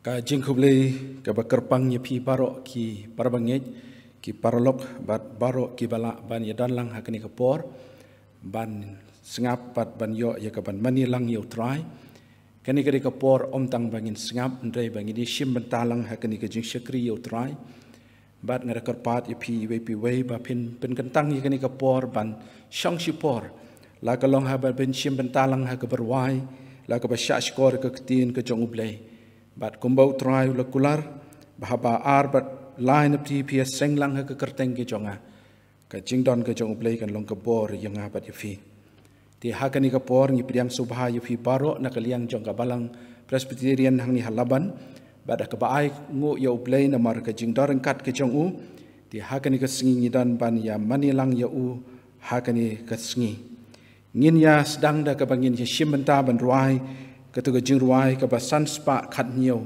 Ka jingkublei ka bakerpang ye pi barok ki parabangej ki paralok bat barok ki bala ban ye dan lang hakani kapor ban sengap bat ban yo ye ka ban mani lang ye utrai kani ka kapor om tang bangin sengap ndai bangin di shim bentalang hakani ka jing syakri ye utrai bat ngara kerpat ye pi wei ba pin kentang ye kani kapor ban syang sipor la ka long ha ba ben shim bentalang ha ka berwai la ka ba syak skor ka ketin ka jong ublei bat kumbau try ulakular bahaba ar bat line of TPS senglang ha ke kerteng ke jonga ka jingdon ke jong ublei kan long ke bor yang bat yefi ti ha kan ni ka por ngi priang subha yefi baro na kaliang jong ka balang Presbyterian hang ni halaban bat ka baai ngu ya ublei na mar ka jingdor kat ke jong u ti ha kan ni ka singi dan ban ya manilang ya u ha kan ni ka singi ngin ya sedang da ka bangin ya shimenta ban ruai ketua jing ruai ke basan spa kat niu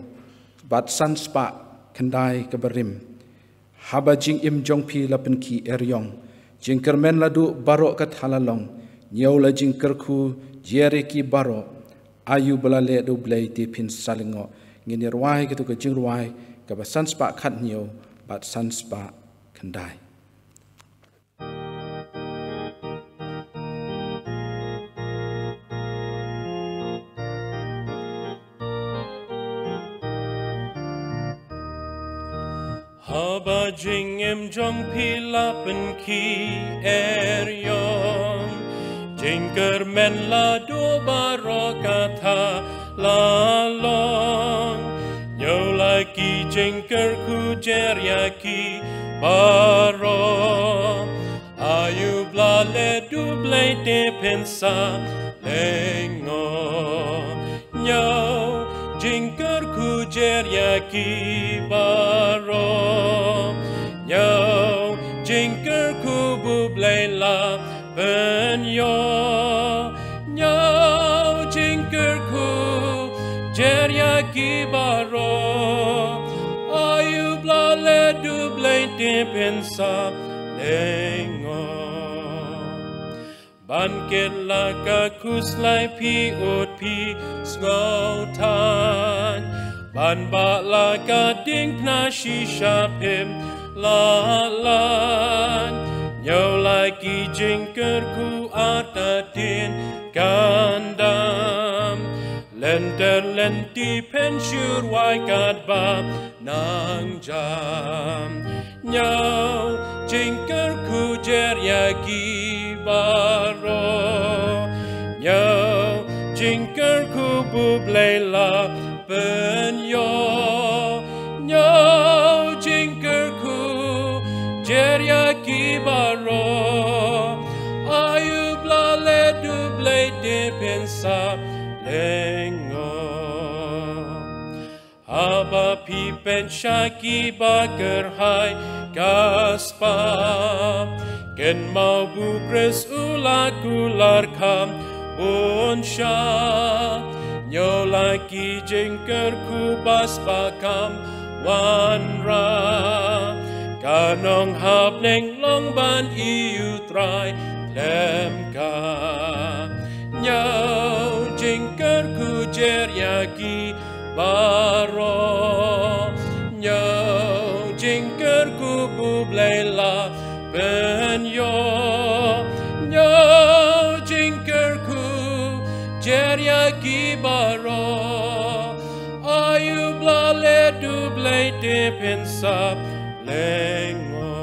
bat san spa kendai ke berim haba jing im jong pi lapen ki eryong jing kermen ladu barok kat halalong niu la jing kerku jere ki barok ayu belale do blai ti pin salingo ngini ruai ketua jing ruai ke basan spa kat niu bat san spa kendai. Haba jing em jong pilapen ki eryong jingker men la do barokata lalong nyo lagi jingker ku jeryaki baro ayu blale du blai de pensa lengo nyo jingker ku jeryaki baro nyo jingker ku bublai la ben yo nyo jingker ku jeryaki baro ayu blale du blai de pensa lengo Banket laka kuslai pi ut pi skautan Ban ba laka ding pna shisha pim lalan Nyo lagi jingker ku ata din gandam Lenter lenti pensyur wai kat bab nang jam Nyo jingker ku jeryagi baro Nyo jingker ku bublai la ben yo Nyo jingker ku jeryaki baro Ayu blale dublai de pensa lengo Haba pi pensyaki bakar hai gaspa Ken mau bukres ulakular kam unsya Nyo lagi jingker ku bas bakam wanra Kanong hap neng long ban iu trai lemka Nyo jingker ku jeryaki baro Nyo jingker ku bublai la ben yo Nyo jingker ku jeryaki baro Ayu blale dublai de pensa lengo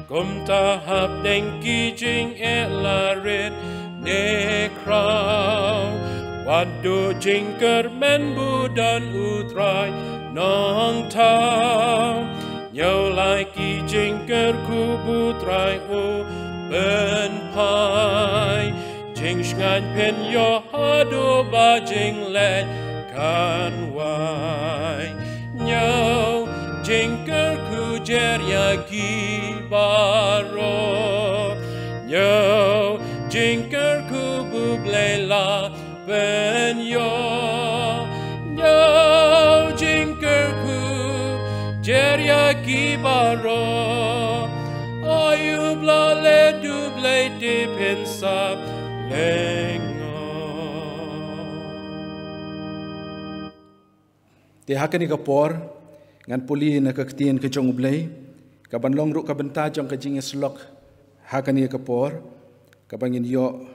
Kum tahap dengki jing elarit nekrau Wadu jingker men budan utrai nong tau Nyo lagi jingker ku butrai u ben pai Jing shngan pen yo hado ba jing let kan wai Nyo jingker ku jeryaki baro Nyo jingker ku bublai la ben yo Nyo jingker ku jeryaki baro Ayu blale dublai de pensa lengo Te hakani ka por ngan puli na ka ktien ka jong ublay ka ban long ru ka benta jong ka jing slok hakani ka por ka bangin yo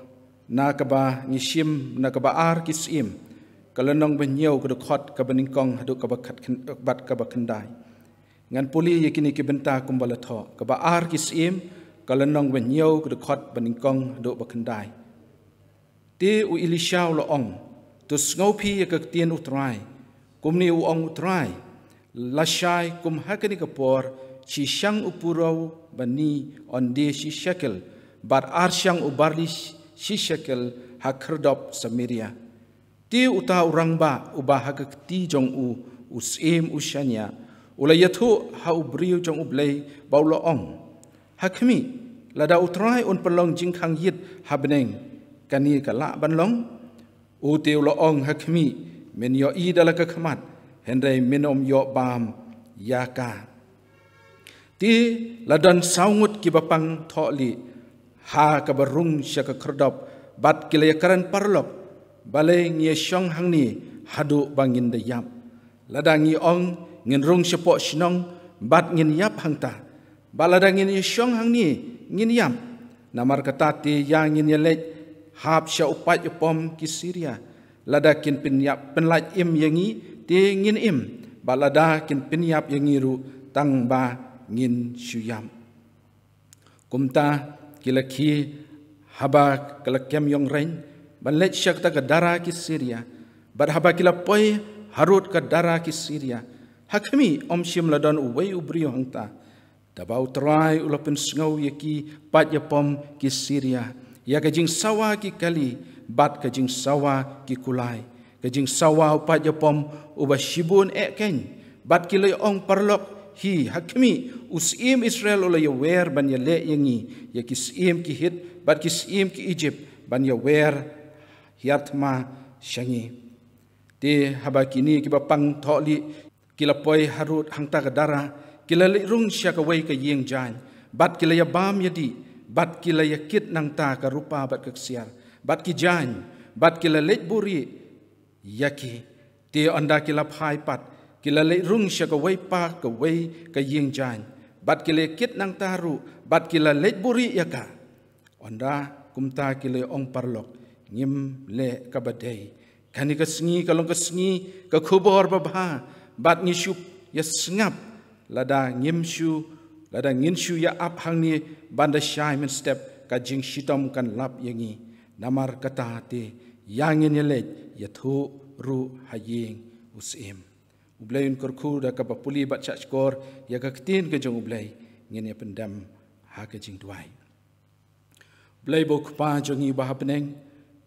na ka ba ni shim na ka ba ar kisim kalanong banyaw ka khot ka baningkong hadu ka ba khat bat ka ba khandai ngan puli yakini ki benta kumbala tho ka ba ar kisim kalanong banyaw ka khot baningkong hadu ba khandai ti u Elisha lo ong tu sngopi ka ktien utrai kumni u ong utrai lashai kum hakani ka por chi shang upurau bani onde shi shekel bar ar shang ubarli shi shekel hakrdop Samaria ti uta urang ba uba hakti jong u usim ushanya ulayathu ha ubriu jong ublay baulo ong hakmi lada utrai un pelong jingkhang yit habneng kani kala banlong u teu lo ong hakmi men yo i dalaka khamat hendai minom yo bam yaka ti ladan saungut ki bapang tholi ha ka barung syaka kردop bat kilakaran parlok balai ngi syong hangni hadu bangin da yap ladangi ong ngin rung syapok shnong bat ngin yap hangta baladangin syong hangni ngin yam namar kata ti yang ngin yelek hap sya upat yopom ki Syria ladakin pinyap penlaj im yangi ti ngin im balada kin pinyap yangi ru tang ba ngin syuyam kumta kilaki haba kalakem yong rein banlet syak ta kadara ki Syria bad haba kila poi harut kadara ki Syria hakmi om shim ladon uwei ubrio hangta dabau trai ulapin sngau yaki pat yapom ki Syria ya kajing sawa ki kali bat kajing sawa ki kulai kajing sawa pat yapom uba shibun eken bat kilay ong parlok hi hakmi usim Israel ulay wer ban ya le yangi ya kisim ki hit bat kisim ki Egypt ban ya wer hiatma syangi te habakini ki bapang tholi kilapoi harut hangta kadara kilali rung syaka wei ka yeng jan bat kilaya bam yadi bat kilaya kit nang ta ka rupa bat kaksiar bat ki jan bat kilalet buri yaki te anda kilap hai pat kilale rung syaka wei pa ka wei ka yeng jan bat kilay kit nang taru bat kilalet buri yaka anda kumta kilay ong parlok ngim le kabadai kani kasngi kalong kasngi ka khubor babha bat ngishup ya sngap lada ngimshu lada nginshu ya ap hangni banda shai men step ka jing shitom kan lap yangi namar kata te yangin yelet ya thu ru haying usim ublayun korku da ka papuli bat chachkor ya ka ktin ke jong ublay ngin ya pendam ha ka jing duai ublay bok pa jongi bahapneng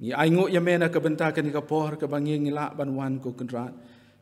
ni aingo ya mena ka benta ka ni ka por ka bangi ngila banwan ko kunrat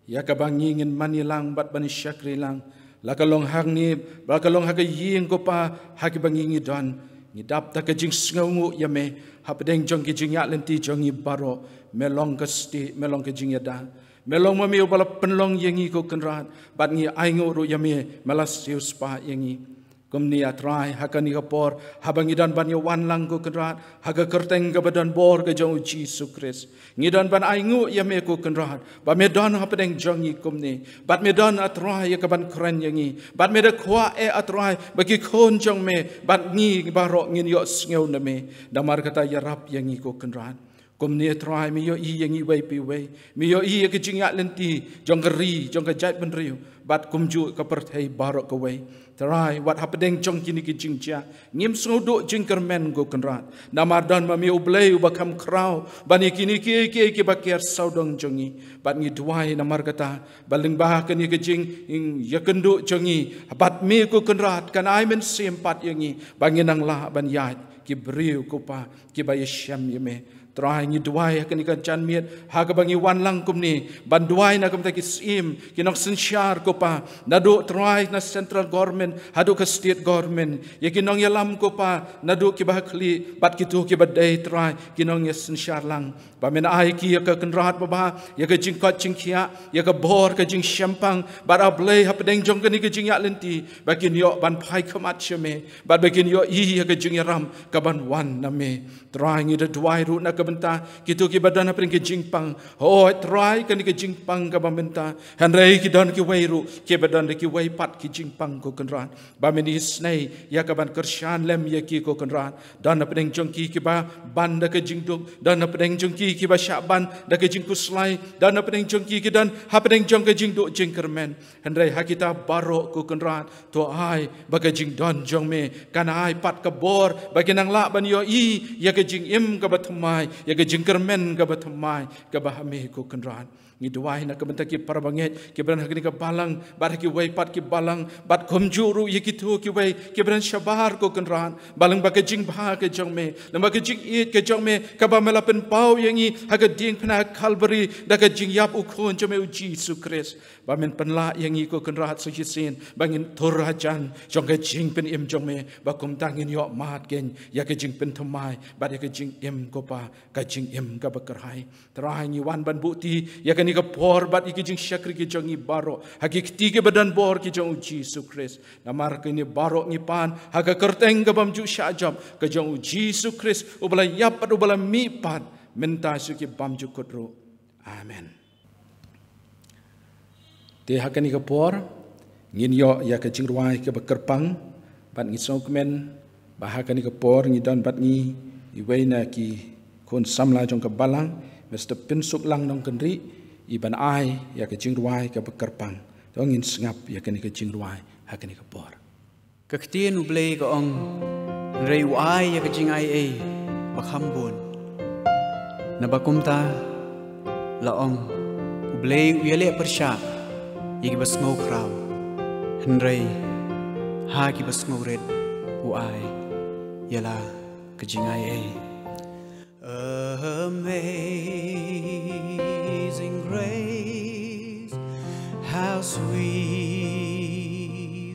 ya ka bangi ngin manilang bat ban syakri lang lakalong hang ni lakalong ha ka ying ko pa ha ki bangi ngi don ni dap ta ka jing sngaungu ya me hapdeng jong ki jing ya lenti jongi baro melong ka sti melong ka jing ya da melong mami ubala penlong yangi ko kenrat bat ngi aingo ru yami malas sius pa yangi kumni atrai hakani kapor habang idan ban ya wan lang ko kenrat haga kerteng ka badan bor ka jong Jesus Christ ngidan ban aingo yami ko kenrat ba medan hapdeng jongi kumni bat medan atrai ya ka ban kren yangi bat meda khwa e atrai bagi khon jong me bat ngi baro ngin yo sngew na me damar kata ya rap yangi ko kenrat kumni try mi yo i yangi wei pi wei mi yo i ke jingya lenti jong keri jong ka jait ben riu bat kumju ka perthai barok ka wei try what happening jong kini ki jingja ngim sngodo jingkermen go kenrat namar dan ma mi ublei ubakam krau bani kini ki bakir saudong jongi bat ngi duai namar kata baling bah kini ke jing yakendo jongi bat mi ko kenrat kan ai men sempat yangi banginang la ban yat ki briu ko pa ki bayasham yeme try ngi duai hakani kan chan miet ha ka bangi wan lang kumni ban duai na kam ta kisim kinok sensyar ko pa nadu try na central government hadu ka state government ya kinong yalam ko pa nadu ki bahkli bat kitu ki badai try kinong ya sensyar lang ba men ai ki ya ka kenrat ba ya ka jingkot jingkhia ya ka bor ka jing syampang bat ablei hapdeng jong kani ka jing ya lenti bakin yo ban phai khamat cheme bat bakin yo i ya ka jing ram ka ban wan na me try ngi da duai ru na ka benta kitu ki badan apring ki jingpang oh try kan ki jingpang ka benta hanrei ki don ki wairu ki badan ki wai pat ki jingpang ko kenran ba meni snei ya ka ban kershan lem ya ki ko kenran dan apring jongki ki ba ban da ka jingduk dan apring jongki ki ba syaban da ka jingku slai dan apring jongki ki dan hapring jong ka jingduk jingkermen hanrei hakita barok ko kenran to ai ba ka jingdon jong me kana ai pat ka bor bagi nang la ban yo i ya ka jing im ka bathmai ya ka jingkermen ka bathmai ka bahame ko kenran ngi duai na ka benta ki parabanget ki bran hakni ka balang bar ki wai pat ki balang bat komjuru ye ki tu ki wai ki bran shabar ko kenran balang ba ka jing bha ka jong me lamba ka jing it ka jong me ka ba mela pen pau yang i ha ka ding phna Calvary da ka jing yap u khon jong me u Jesus Christ ba men penla yang i ko kenrat su sin bangin thurajan jong ka jing pen im jong me ba kum tangin yo mat gen ya ka jing pen thamai ba ya ka jing im ko pa ka jing im ka bakarhai trai ni wan ban bukti ya ni ka por bat iki jing syakri ki jong i baro haki ketiga badan bor ki jong Jesus Christ namar ke ni baro ni pan haga kerteng ka bamju syajam ke jong Jesus Christ ubala yapat ubala mi pan menta su ki bamju kudro amen te hakani ka por ngin yo ya ka jing ruai ke bakerpang bat ngi sokmen bahakani ka por ngi dan bat ngi iwaina ki kon samla jong ka balang Mr. Pinsuk lang nong kendri iban ai ya ke jing ruai ke bekerpang dongin sengap ya ke ni ke jing ruai ha ke ni ke por ka ktien ublei ka ong rei wai ya ke jing ai e bakhambon na bakumta la ong ublei uyale persha yigi basngau kraw henrei ha ki basngau red uai yala ke jing ai e Amazing grace, how sweet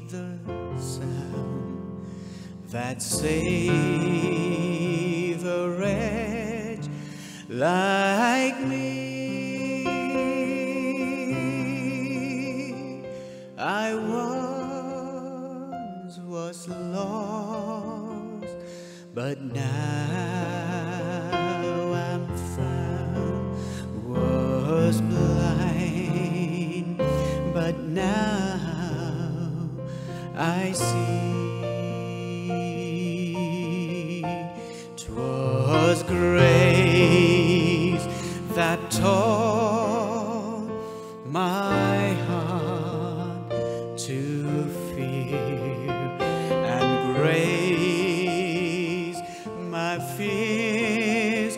the sound that saved a wretch like me. I once was lost, but now was blind, but now I see. 'Twas grace that taught my heart to fear, and grace my fears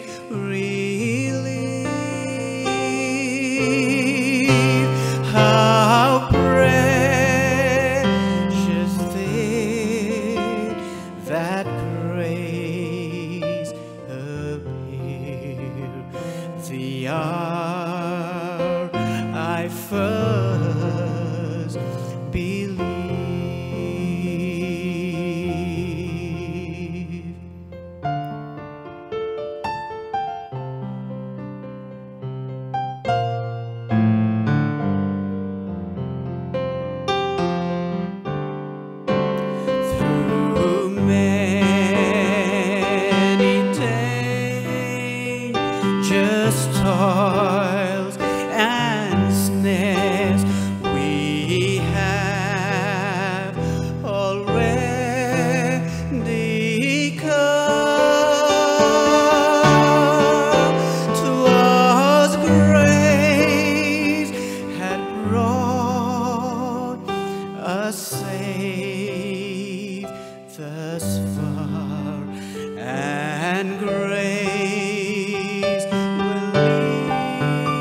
how precious did that grace appear, the hour I first believed. Toils and snares we have already come. 'Twas grace had brought us safe thus far, and grace will lead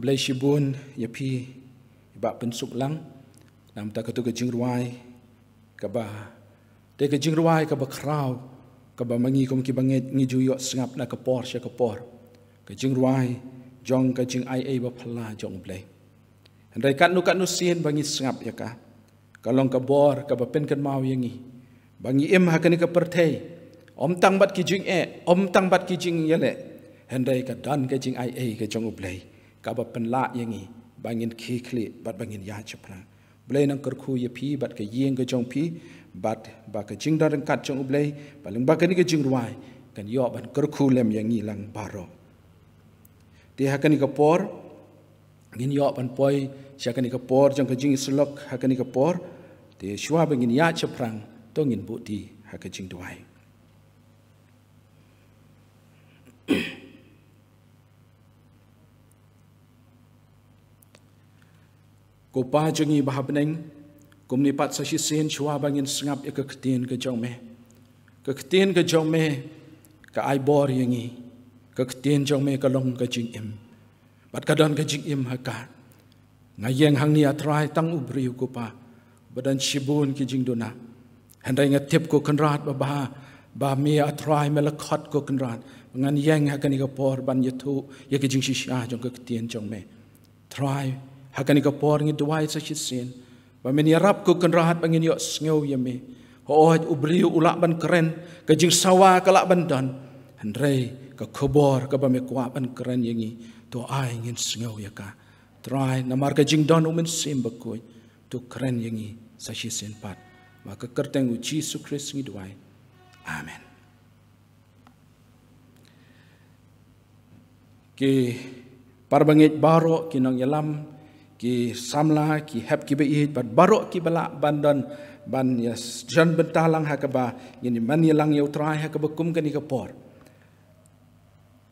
keblai shibun ya pi ba pensuk lang nam ta ka tu ka jing ruai ka ba te ka jing ruai ka ba kraw ka ba mangi kom ki banget ngi ju yo sngap na ka por sha ka por ka jing ruai jong ka jing ai ba phla jong blai andai kat nu sien bangi sngap ya ka kalong ka bor ka ba pen kan mau yangi bangi em ha kan ka perthei om tang bat ki jing om tang bat ki jing yele andai ka dan ka jing ai ka jong blai ka ba pen la yangi bangin ki kli bat bangin ya chapra blai nang kerku ya pi bat ka yeng ka jong pi bat ba ka jing dar kat jong blai paling ba kan ka jing ruai kan yo ban kerku lem yangi lang baro ti ha kan ka por ngin yo ban poi sia kan ka por jong ka jing slok ha kan ka por ti shwa bangin ya chaprang to ngin bu ti ha ka jing duai ko pa jongi bahabneng kumni pat sa sen shwa bangin sngap e ka ktin ka jong me ka ktin ka jong me ka ai bor yangi ka ktin jong me ka long ka jing im bat ka don ka jing im ha ka ngayeng hang ni atrai tang ubri ko pa badan shibun ki jing dona handai ngatip ko kanrat ba mi atrai melakhat ko kanrat ngan yeng ha kan ka por ban yathu ye ki jing shisha jong ka ktin jong me try hakani ka por ngi duai sa sin ba men yarap ko kan rahat bangin yo sngew yame ho ubri ulak ban keren ka jing sawa kala ban dan handrei ka khobor ka ba me kwa ban keren yangi to ai ngin sngew ya ka try namar ka jing don umen sim bakoi to keren yangi sa sin pat maka kerteng uji Yesus Kristus ngi duai amen ki parbangit baro kinang yalam ki samla ki hep ki beit bat barok ki bala bandan ban ya jan bentalang ha ka ba ini man yalang yau trai ha ka bekum kan ka por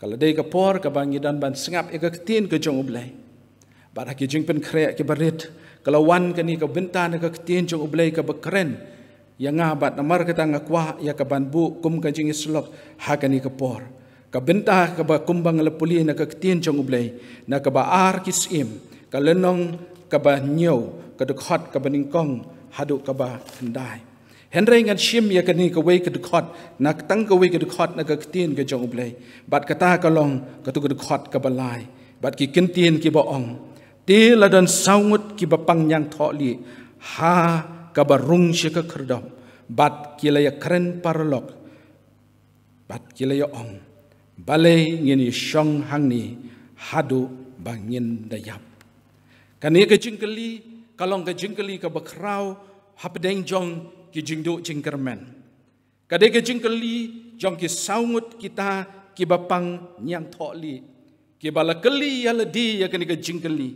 kalau dei ka por ka bang dan ban sengap e ka tin ka jong ublai bat ha ki jing pen kre ki barit kalau wan kan ka bentan ka tin jong ublai ka bekren ya ngabat namar ka tang kwa ya ka ban bu kum ka jing islok ha kan ka por ka bentah ka ba kumbang lepuli na ka tin jong ublai na ka ba ar kisim kalenong kaba nyo kadukhat kaba ningkong hadu kaba hendai hendrai ngan shim ya kani ka wei kadukhat nak tang ka wei kadukhat na ka tin ka jong ublai bat kata kalong katu kadukhat kaba lai bat ki kintin ki ba ong ti ladan saungut ki ba pangyang tholi ha kaba rung shi ka khrdam bat ki la ya kren parlok bat ki la ya ong balai ngini shong hangni hadu bangin dayap kani ka jingkeli kalong ka jingkeli ka bakrau hapdeng jong ki jingdu jingkermen kade ka jingkeli jong ki saungut kita ki bapang nyang tholi ki balakeli ya ledi ya kani ka jingkeli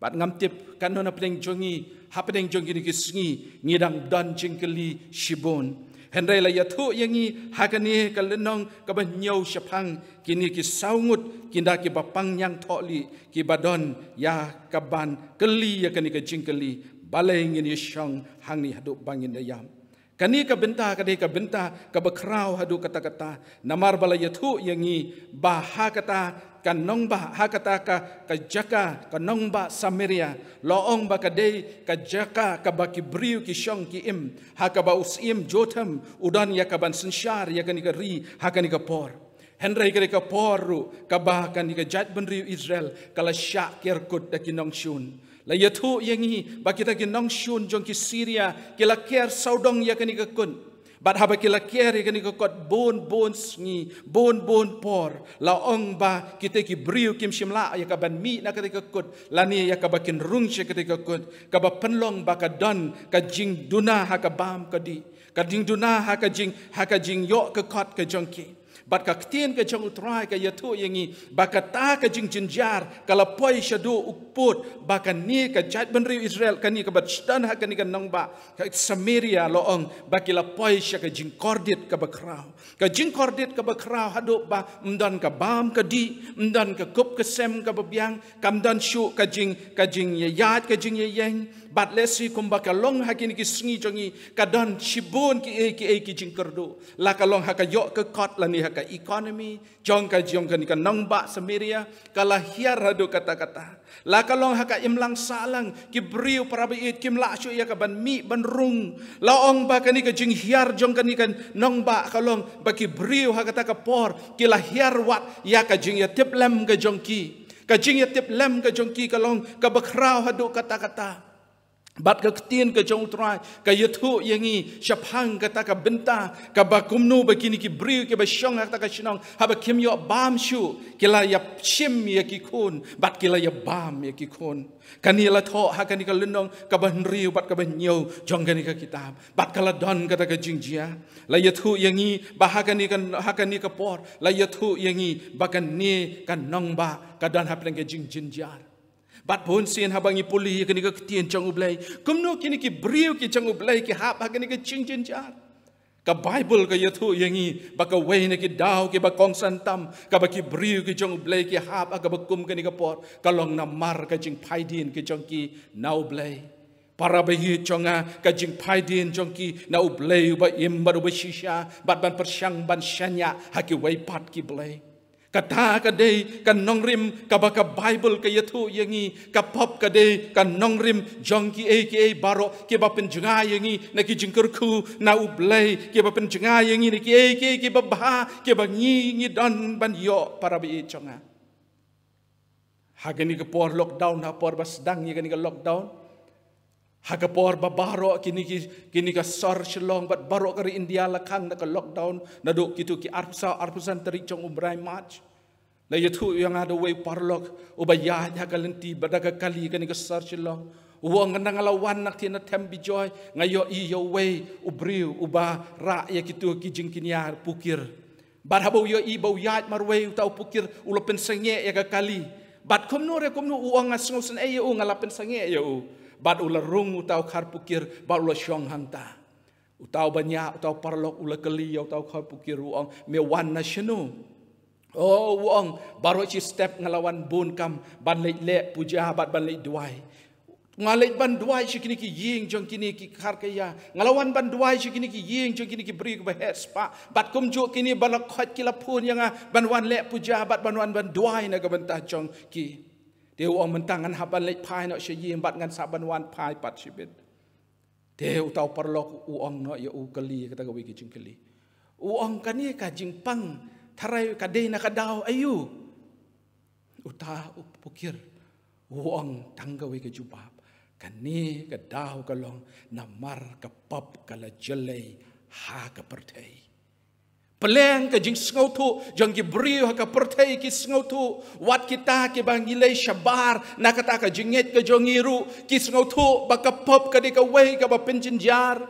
bat ngamtip kanon hapdeng jongi hapdeng jong ki sngi ngidang dan jingkeli shibon hendrai la yathu yangi hakani kalenong ka banyau syapang kini ki saungut kinda ki bapang yang tholi ki badon ya kaban keli ya kani ka jingkeli balai ngin yeshang hangni hadu bangin dayam kani ka benta ka bakrau hadu kata-kata namar bala yathu yangi bah kata kanong ba hakata ka jaka kanong ba Samaria loong ba kadei ka jaka ka baki briu ki shong ki im hakaba usim jotham udan ya kaban sensyar ya kani ka ri hakani ka por hendrai ka poru ka ba kani ka jat benriu Israel kala syak kirkut da kinong shun la yathu yangi ba kita kinong shun jong ki Syria kila ker saudong ya kani ka kun bat haba kila keri kani ko kot bon sngi bon por la ong ba kita ki briu kim shimla ya ka ban mi na ka kot lani ya ka bakin rung she ka kot ka ba penlong ba ka don ka jing duna ha ka bam ka di ka jing duna ha ka jing yo ka kot ka jongki bat ka ktien ka jong utrai ka yathu yangi ba ka ta ka jing jinjar kala poi shadu ukput ba ka ni ka jat benriu Israel kani ka bat stan ha kani ka nong ba ka Samaria loong ba kila poi sha ka jing kordit ka bakrau hadu ba mdan ka bam ka di mdan ka kup ka sem ka babyang kamdan shu ka jing ye yat ka jing ye yeng bat lesi kumba kalong hakini ki sengi jongi kadon shibun ki jingkerdu la kalong haka yok ke kot la ni haka economy jong ka ni ka nongba Samaria kala hiar hadu kata-kata la kalong haka imlang salang ki briu parabait kim la shu ya ka ban mi ban rung la ong ba kani ka jing hiar jong kani kan nongba kalong ba ki briu haka ta ka por ki la hiar wat ya ka jing ya tip lem ka jong ki ka jing ya tip lem ka jong ki kalong ka bakrau hadu kata-kata bat ka ketien ka jong trai ka yathu yangi shaphang kata ka benta ka bakumnu bakini ki briu ke basyong kata ka shinong haba kim yo bam shu kila ya shim ya ki kun bat kila ya bam ya ki kun kani la tho ha kani ka lendong ka ban riu bat ka ban nyo jong kani ka kitab bat kala don kata ka jingjia la yathu yangi bahakani kan hakani ka por la yathu yangi bakan ni kan nong ba ka dan hapeng ka jingjinjar bat pun sin habangi puli kini ka ketien jong ublay kumno kini ki briu ki jong ublay ki hap kini ka jingjinjar ka Bible ka yathu yangi baka way na ki daw ki bakong santam ka baki briu ki jong ublay ki hap ka bakum kini ka por kalong na mar ka jing paidin ki jong ki na ublay para bayi jonga ka jing paidin jong ki na ublay ba im ba shisha bat ban persyang ban shanya haki way pat ki blay kata kadai kan nongrim ka baka Bible ka yathu yangi ka pop kadai kan nongrim jongki aka baro ke ba penjenga yangi na ki jingkerku na ublay ke ba penjenga yangi na ki aka ke ba bah ke ba ngi don ban yo para bi jonga hagani ka por lockdown ha por bas dang ni ka lockdown haga por ba baro kini ka sor shlong bat baro kari India lakang na ka lockdown na do kitu ki arpusan tari jong ubray match la yathu yang ada way parlok ubaya ya kalenti badaga kali kani ka sor shlong uang nang lawan nak tina tembi joy ngayo iyo way ubriu uba ra ya kitu ki jingkinya pukir bat habo yo i bau yat marway tau pukir ulopen senge ya ka kali bat komno uang ngasngosen ayo ngalapen senge yo bat ula rung utau khar pukir bat ula syong hangta utau banyak utau parlok ula keli utau khar pukir uang mewan na shenu oh uang baru ci step ngalawan bun kam ban le puja bat ban le duai ngalai ban duai shikini ki ying jong kini ki khar kaya ngalawan ban duai shikini ki ying jong kini ki bri ba het spa bat kum jo kini balak khat kila pun yang ban wan le puja bat ban wan ban duai na ka bantah jong ki Deu ang mentangan haban lek pai nak syayi embat ngan saban wan pai pat sibit. Deu tau perlok uang nak ya ukeli kata gawe ki jingkeli. Uang kani ka jingpang tarai ka dei nak daw ayu. Uta pukir uang tanggawe ke jubab. Kani ka daw kalong namar ka pap kala jelai ha ka pertai. Peleng ke jing sengautu jang ki briu ha ka pertai ki sengautu wat kita ki bangilai syabar na kata ka jinget ke jongiru ki sengautu baka pop ka de ka wei ka ba penjinjar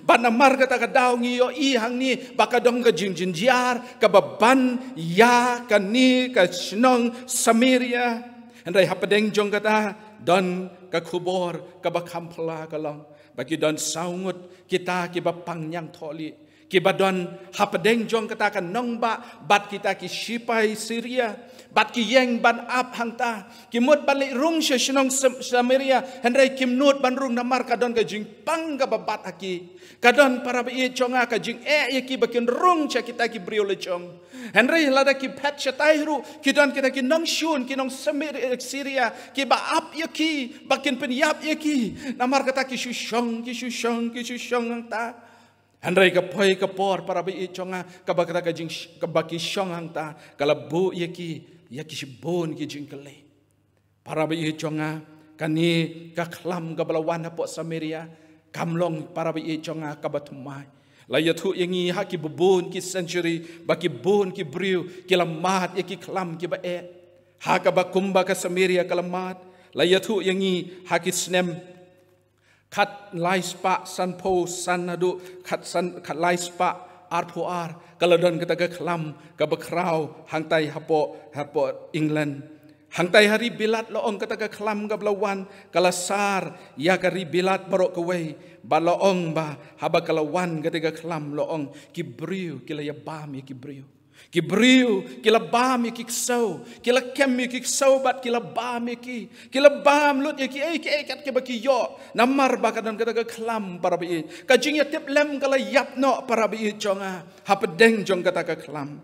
ban namar kata ka daw ngiyo i hang ni baka dong ka jinjinjar ka baban ya ka ni ka snong Samaria andai hapadeng jong kata don ka kubor ka ba kampla ka long bagi don saungut kita ki ba pangyang tholi Kibadon hapadeng jong katakan nongba bat kita ki sipai Syria bat ki yeng ban ap hangta kimut balik rung shenong Samaria hendai kimnut ban rung namar kadon ka jing pang ka babat aki kadon para bi jonga ka jing ki bakin rung cha kita ki briole jong hendai lada ki pet chatai ru kidon kita ki nong shun ki nong Syria ki ba ap ki bakin penyap ki namar kata ki shushong hangta Andai ka poi ka por para bi chonga ka bakata ka jing ka baki shong hangta kala bu yaki shibon ki jing kale para bi chonga kani ka khlam ka balawan po Samaria kamlong para bi chonga ka batumai la yathu yangi ha ki bubun ki century baki bun ki briu ki lamat yaki khlam ki ba ha ka bakumba ka Samaria kalamat la yathu yangi ha ki snem kat laispa sanpo sanadu kat laispa arpoar kaladon kita ke kelam ke bekrau hangtai hapo England hangtai hari bilat loong kita ke kelam ke belawan kalasar ya kari bilat barok kewei baloong ba haba kalawan ketika kelam loong kibriu kila ya bam ya kibriu Ki beriu, ki labam ki ksau, ki la kem ki ksau bat ki labam ki labam lut ki kat ki baki yo, namar bakadan kata ke kelam para bi. Ka jing ya tip lem kala yap no para bi jonga, hapedeng jong kata ke kelam.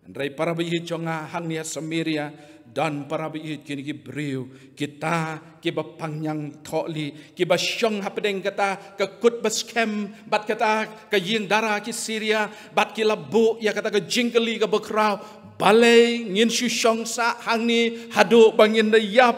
Andrai para bi jonga hang nia Samaria dan para bi kini ki beriu, kita ki bapangyang tholi, ki basyong hapedeng kata ke kut baskem, bat kata ke ying dara ki Syria, bat ki labu ya kata ke jingkeli ke bekrau, balai ngin syong sa hang ni hadu bangin dayap,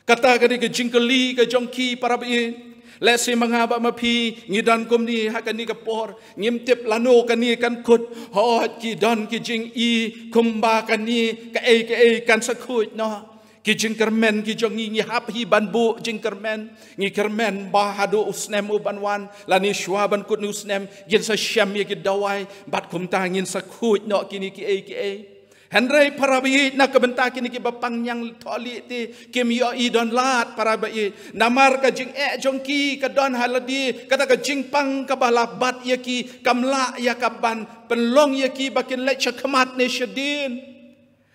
kata ke jingkeli ke jongki para bi. Lesi mengaba mapi ngidan kum ni hakan ni kapor ngimtip lano kan ni kan kut hot ki don ki jing i kumba kan ni ka e kan sakut no ki jing kermen ki jong ngi hap hi ban bu jing kermen ngi kermen ba hadu usnem u banwan lani shwa ban kut nu usnem gin sa syam ye ki dawai bat kum ta ngin sakut no kini ki e Henry para bayi nak kebentak kini kita pangjang tholi ti kemio I don lat para bayi namar ka jing jongki ka don haladi kata ka jing pang ka balabat ya ki kamla ya kaban penlong ya ki bakin lek chakmat ne shadin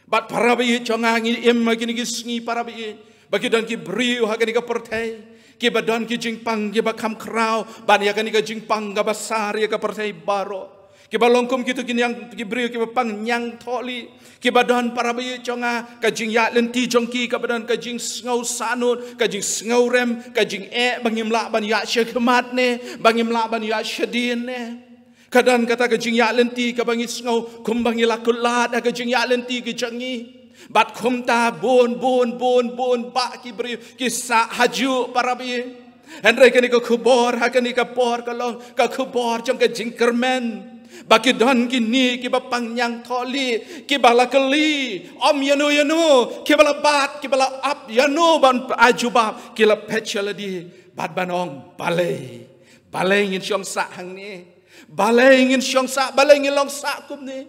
bat para bayi jongangi em kini gisngi para bayi bagi don ki briu ha kini ka pertai ki badon ki jing pang ki bakam krau ban ya kini ka jing pang ka basar ya ka pertai baro Kiba longkum gitu kini yang kibri kiba pang nyang tholi kiba don para bayi jonga kajing ya lenti jongki kabadan kajing ngau sanut kajing ngau rem kajing bangim la ban ya syekmat ne bangim la ban ya syadin ne kadan kata kajing ya lenti kabangi ngau kumbangi lakulat kajing ya lenti kijangi bat kumta bon ba kibri kisah haju para bayi Henry kini ka kubor hakani ka por kalong ka kubor jong kajing kermen Baki don kini kiba pangyang tholi kiba lakali om yanu kiba bat kiba up yanu ban ajubab kila petchala di bat banong balai ngin syong sa hang ni balai ngin syong sa balai ngin long sa kum ni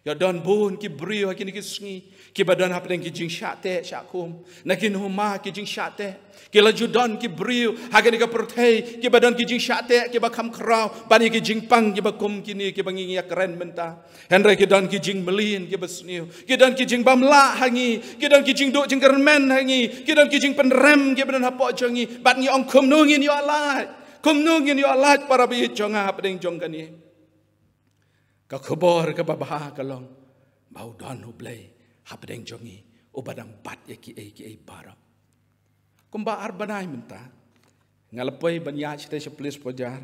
ya don bun ki brio kini kisngi kiba don hapeng ki jing syate syakum nakin huma ki jing syate kila judon ki brio hagen ka perthei ki badan ki jing syate ki bakam krau bani ki jing pang ki bakum kini ki bangi ya keren menta henry ki don ki jing melin ki besniu ki don ki jing bamla hangi ki don ki jing duk jing kermen hangi ki don ki jing penrem ki badan hapo jongi bat ngi ong kum nungin yo alat para bi jonga pedeng jong kani ka khobor ka babah kalong bau don hublei hapedeng jongi ubadang bat ya ki ai bara Kumba arbanai menta ngalapoi banyak kita seplis bajar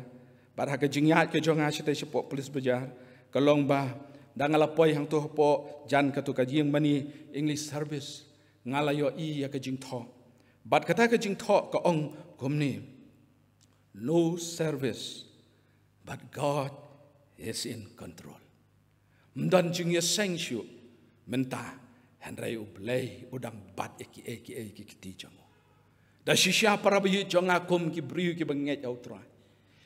pada ke jingyat ke jonga kita sepok plis bajar kalong ba dan ngalapoi hang tu po jan katu kajing mani English service ngalayo I ya ke jing tho bat kata ke jing tho ka ong gumni no service but God is in control mdan jing ya sengshu menta Henry ublei udang bat eki kiti jong Da shisha para bayi jonga kum ki briu ki banget au trai.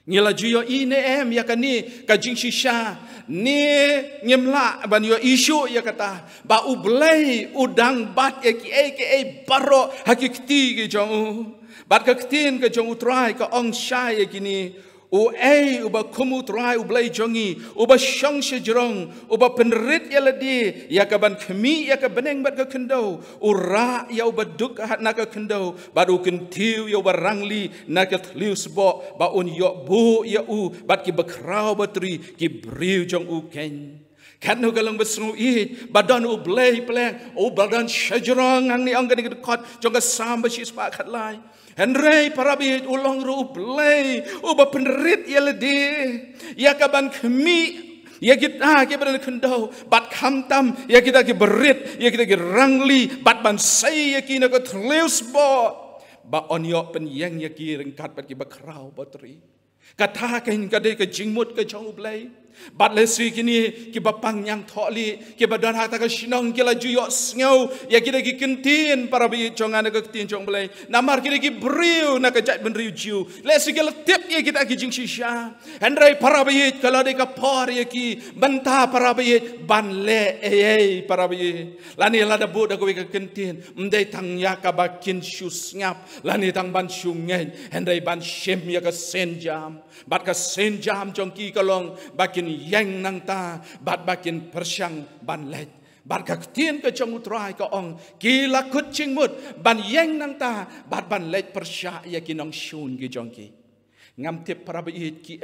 Ngila juyo ine ya kani kajing shisha ni ngimla ban yo isu ya kata ba ublei udang bat eki baro hakikti ki jong bat kaktin ke jong utrai ka ong shai kini uba kumu trai ublei jongi uba syang sejrong uba penrit ya ladi ya kaban kemi ya kabeneng bat ka kendo ura ya uba duk hat na ka kendo badu kentiu ya uba rangli na ka tliu sbo ba un yo bu ya u bat ki bakrau batri ki briu jong u ken kan no galang besnu I badan ublei pleng u badan sejrong ang ni ang gani kot jong ka samba si spa khat lai Henry para bihit ulang ru play uba penrit ya ledi ya kaban kemi ya kita badan kendau bat khamtam ya kita ki berit ya kita ki rangli bat ban sai ya kina ko tleus bo ba onyo pen yang ya ki rengkat bat ki bakrau batri kata kain kade ke jingmut ke jong ublei bat lesi kini ki bapang yang tholi ki badan hata ka sinong ki la juyo sngo ya kita ki kentin para bi jonga na ka kentin jong blai namar kita ki briu na ka jat ben riu jiu lesi ki letip ya kita ki jing shisha Henry para bi kala de ka por ya ki banta para bi ban le para bi lani la da bu da ko ka kentin mdai tang ya ka bakin shu ngap lani tang ban shu ngen Henry ban shem ya ka sen jam bat ka sen jam jong ki kalong bakin bakin yang nang ta bat bakin persyang ban lej bat ka tien ka jong utrai ka ong ki la kut ching mut ban yang nang ta bat ban lej persya ya ki nong shun ki jong ki ngam tip para bait ki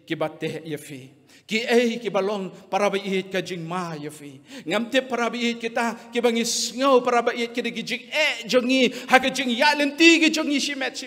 ki bat te ya fi ki ki balong para bait ka jing ma ya fi ngam te para bait kita ki bangis ngau para bait ki gi jing jongi ha ka jing ya lenti ki jongi shimet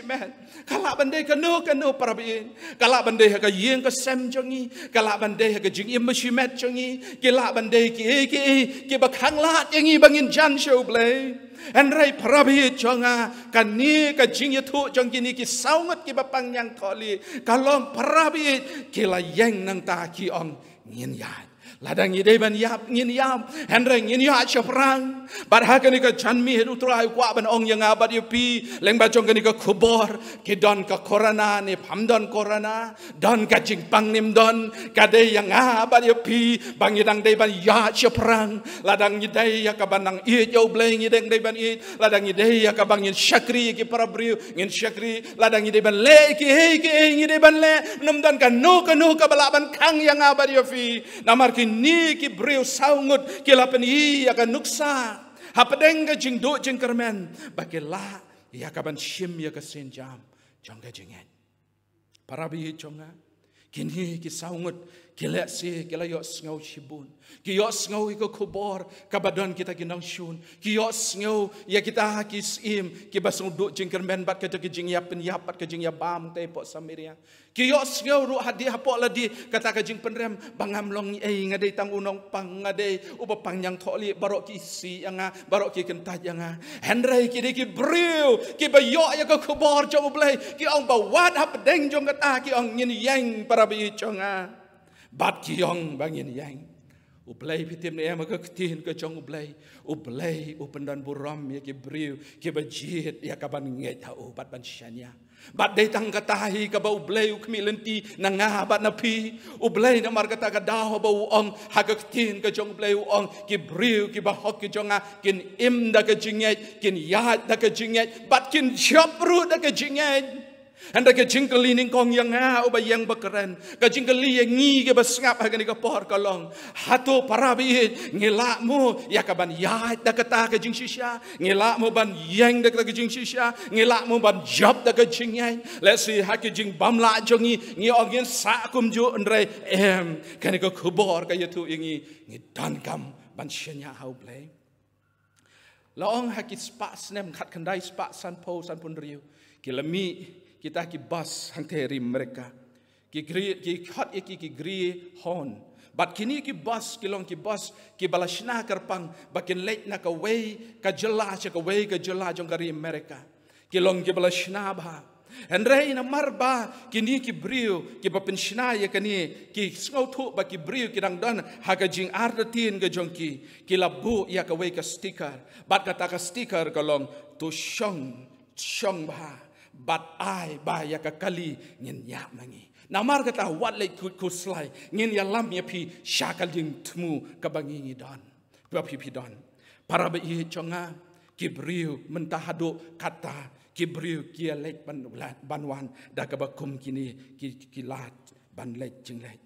kala bandai ka no para bait kala bandai ha ka yeng ka sem jongi kala bandai ha ka jing im shimet jongi kala bandai ki bakhang lat yangi bangin jan show play Andrai parabi jonga kani ka jing yatu jong kini ki saungat ki bapang yang tholi kalong parabi kila yang nang ta ki ong ngin yat ladang idei ban yap ngin yam Andrai ngin yat chaprang barha kani ka janmi hedu trai kwa ban ong yang abad yupi leng ba jong kani ka khubor ki don ka korana ni phamdon korana don ka jing pang nim don ka dei yang abad yupi bang idang dei ban yat chaprang ladang idei ya ka banang i yo bleng ideng dei ban i ladang idei ya ka bang ngin syakri ki para briu ngin syakri ladang idei ban le ki idei ban le num don ka no ka bala ban kang yang abad yupi namar ki ni ki briu saungut ki lapen i ya ka nuksa hapadeng ka jing do jing kermen bakela ya ka ban shim ya ka senjam jong ka jinget parabi jonga kini ki saungut kila si kila yo ngau shibun ki yo ngau ko khobor kabadon kita kinang shun ki yo ngau ya kita ki sim ki basung do jing kermen bat ka jing ya pen ya pat ka jing ya bam te po samiria ki yo ngau ru hadi hapo ladi kata ka jing penrem bangam long ngadai tang unong pang ngadai uba pang yang tholi barok ki si anga barok ki kentaj anga hendrai ki ki briu ki ba yo ya ko khobor jong blai ki ong ba wat hap deng jong kata ki ong ngin yang para bi jonga bat ki ong bangin yang ublai pitim ne ma ka tin ka jong ublai upendan buram ya ki briu ki ba jit ya ka ban ngai ta bat ban syanya bat dei tang katahi ka ba ublai ukmi lenti na nga bat na pi ublai na mar kata ka daw ba ong ha ka tin ka jong ublai ong ki briu ki ba hok ki jonga kin im da ka jinget kin ya da ka jinget bat kin chapru da ka jinget Anda ke jingkeli ning kong yang uba yang bekeren ke jingkeli yang ngi ke basngap hagani ke por kolong hatu parabi ngilakmu ya kaban ya da kata ke jing shisha ngilakmu ban yang da ke jing shisha ngilakmu ban job da ke jing yang let's see ha ke jing bamla jongi ngi ogin sa kum ju andre kan ke khubor ke yatu ngi dan kam ban shenya hau play laong ha ki spa snem khat khandai spa san po san pun riu kilami kita ki bas hang teri mereka ki hot ki gri hon bat kini ki bas ki balashna karpang bakin late na ka way ka jela jong kari mereka ki long ki balashna ba Hendrai na marba kini ki briu ki bapenshna ya kani ki ngau thu ba ki briu ki dang don ha ka jing ardatin ga jongki ki labu ya ka way ka sticker bat kata ka sticker ka long to shong ba bat ai ba ya ka kali ngin ya mangi namar kata wat le ku slai ngin ya lam ya pi shakal jing tmu ka bangi ngi don pa pi don para ba i chonga ki briu mentahado kata ki briu ki lek banwan da ka bakum kini ki lat ban lek jing lek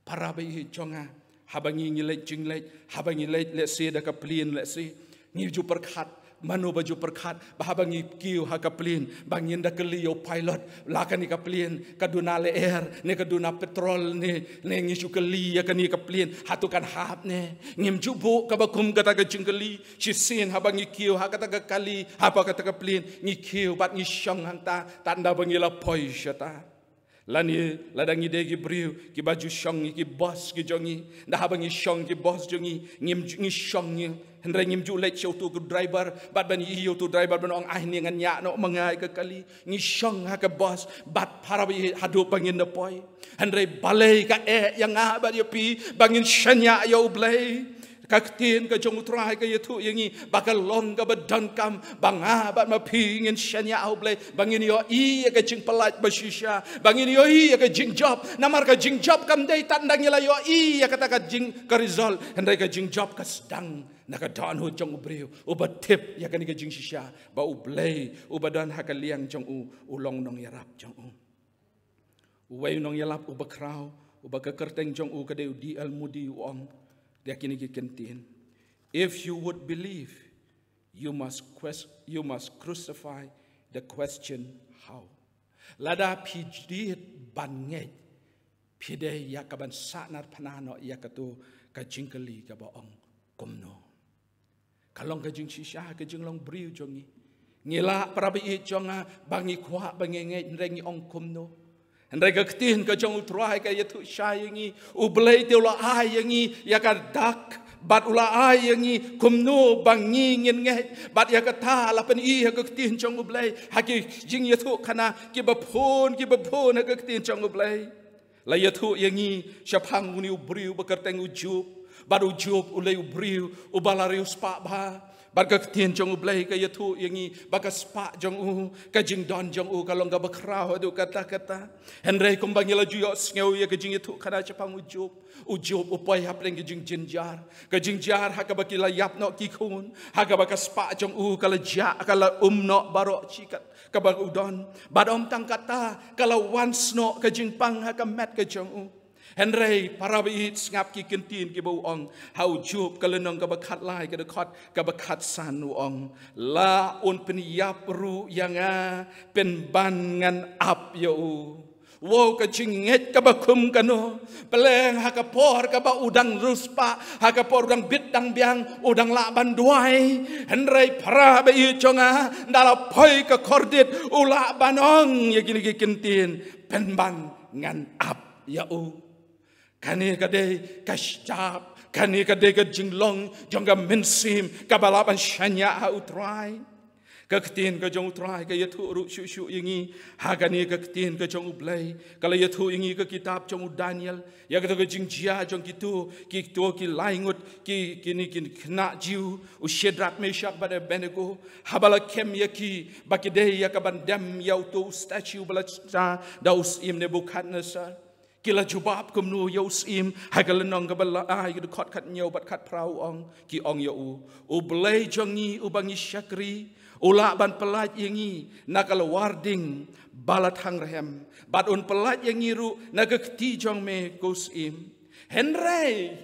para ba i chonga habangi ngi lek jing lek habangi lek le se da ka plin le se ngi ju perkhat manu baju perkat bahabangi kiu hakaplin bangin da kelio pilot lakan ni kaplin kaduna le air ne kaduna petrol ne ngisu keli ya kani kaplin hatukan hap ne ngim jubu kabakum kata ka jingkeli sisin habangi kiu hakata ka kali apa kata kaplin ngi kiu bat ngi syong hanta tanda bangila poi syata lani ladangi degi briu ki baju syong ki bos ki jongi dah habangi syong ki bos jongi ngim ngi syong ni hendrai ngim ju lek show tu driver bat ban yi tu driver ban ong ahni ngan nya no mangai ke kali ngi syong ha ke bos bat parabi hadu pangin de poi hendrai balai ka yang ba dia pi bangin shanya yo blai kaktin ka jong utrai ka yetu yangi bakal long ka badan kam banga bat ma pi ngin shanya au blai bangin yo i ka jing pelat bashisha bangin yo i ka jing job namar ka jing job kam dei tandang la yo i kata ka jing ka result hendrai ka jing job ka sedang naka dan hu jong ubriu uba tip ya kan ka jing shisha ba ublai ubadan hakaliang jong ulong nong yarap jong uway nong yalap uba kraw ubaka kerteng jong u kadeu di al mudi uang dia kini kentin. If you would believe, you must crucify the question how. Lada pijit banget pide yakaban sanar panano yakatu kajingkeli kabaong kumno. Kalong kajing sisya kajing long briu jongi. Ngila parabi jonga bangi kwa bangi ngai rengi ong kumno. Hendai ketin kajong utrai kayatu syayangi ublay teula ayangi yakadak bat ula ayangi kumno bangi ngin ngai bat yakata lapan I ketin jong ublay haki jing yatu kana kibapon ketin jong ublay. La yatu yangi syapang uni ubriu bekerteng ujub baru ujub ulay ubriu ubalariu spa ba bar ketin jong ublay ka yatu yangi baka spa jong u kajing don jong u kalong ga bakrau adu kata henrei kumbang yala juyo ngeu ya kajing yatu kana syapang ujub upai hapleng kajing jinjar hakabaki la yapno kikun hakabaka spa jong u kala ja kala umno barok cikat kabak udon badom tangkata kalau once no kajing pang hakamet kajong u henrei parabi ngap ki kentin ki bau ong hau jub kalenong kabakat lai kadakot kabakat san ong la un peniap ru yanga penbangan ap yo wow kajing nget kabakum kano peleng hakapor kaba udang ruspa hakapor udang bidang biang udang laban duai henrei parabi jonga dala poi ka kordit ula banong ya gini kentin penbangan ap yo kani kadai kasyap, kani kadai kajinglong, jongga mensim, kabalapan syanya utrai. Keketin kajong utrai, kaya tu urut syuk ingi, hagani keketin kajong ublay, kalau ya tu ingi ke kitab jong Daniel, ya kata kajing jia jong kitu ki laingut, kini kena jiu, usyedrak mesyak pada Abednego, habala kem yaki, bakidei ya kabandam ya utu statue balaca, daus im Nebukadnezar. Kila jubab kumnu yausim hagalenong kabala ay dekot kat nyau bat kat prau ong ki ong yau ublay jongi ubangi syakri ula ban pelat yangi nakal warding balat hangrehem bat un pelat yangi ru nagakti jong me kusim Henry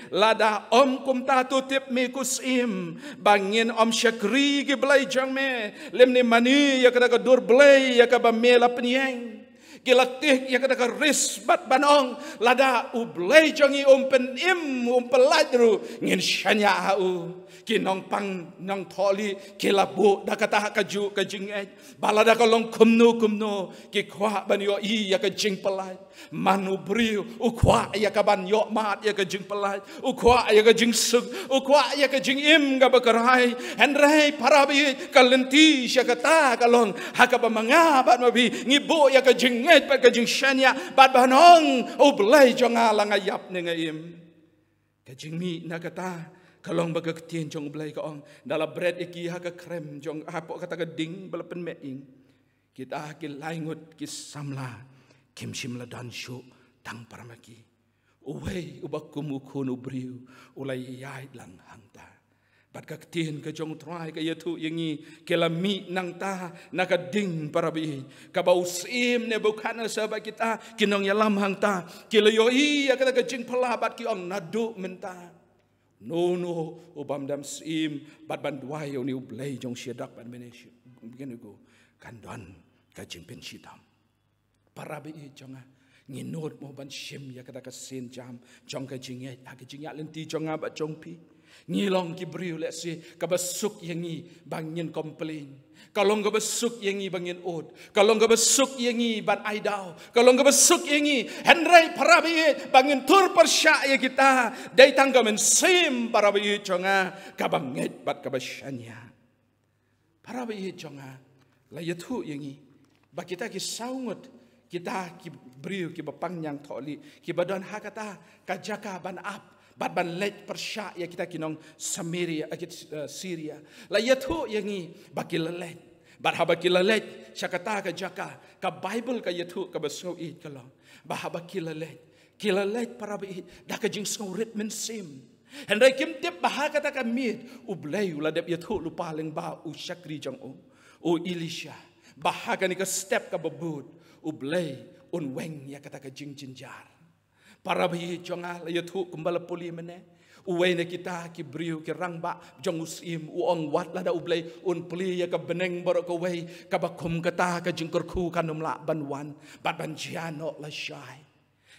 lada om kumta tutip me kusim bangin om syakri ki blay jong me lemne mani ya kada dur blay ya ka bamela penyeng Gilatih yang kata ris bat banong lada ublay jongi umpen pelajru ngin syanya au kinong pang nong tholi kilabu da kata kaju kajing balada kalong kumno ki kwa ban yo I ya kajing pelaj manu briu ukwa ya kaban yo mat ya kajing pelaj ukwa ya kajing sug ukwa ya kajing im ga bakarai henrei parabi kalenti sya kata kalong hakaba mangabat mabi ngibo ya kajing pat kajing syanya bat banong ublay jonga langayap ne ngaim kajing mi nakata kalong baga ketien jong ublay kaong dalam bread iki ha ka krem jong apok kata ka ding balapen meing kita akil laingut kisamla kim simla dan syu tang paramaki uwei ubakum ukun ubriu ulai yai lang hangta bat ka ketien ka jong trai ka yatu yangi kelami nang ta nakading parabi ka bausim ne bukan sahabat kita kinong yalam hangta kilayoi ya kata ka jing pelabat ki ong nadu menta No, ubam dam sim bat banduai oni ublay jong syedak ban menesh begini go kandon kajing pensidam parabi jonga nginot mo ban shim ya kata kasin jam jong kajing ya lenti jonga bat jong pi ngilong kibriu lesi kabasuk yangi bangin komplain kalong kabasuk yangi bangin od kalong kabasuk yangi ban aidau kalong kabasuk yangi henrei parabi bangin tur persya ya kita dai tangga men sim parabi jonga kabanget bat kabasyanya parabi jonga la yatu yangi ba kita ki saungut kita ki briu ki bapang yang tholi ki badon hakata kajaka ban ap bat ban lej persya ya kita kinong Samaria Syria la yatu yangi bakil lej bat habakil lej syakata ka jaka ka Bible ka yatu ka basau it kalong bahabakil lej parabi da ka jing saurit men sim henrai kim tip bahakata ka mid ublay uladep yatu lupa leng ba u syakri jong o Elisha bahagani ka step ka babud ublay weng ya kata ke jing jinjar. Para bayi jonga la yatu kumbala puli mene. Uwe ne kita ki briu ki rangba jong usim uong wat la da ublay puli ya ka beneng borok ka wei ka bakum kata ka jingkur ku kanum la banwan bat banjiano la syai.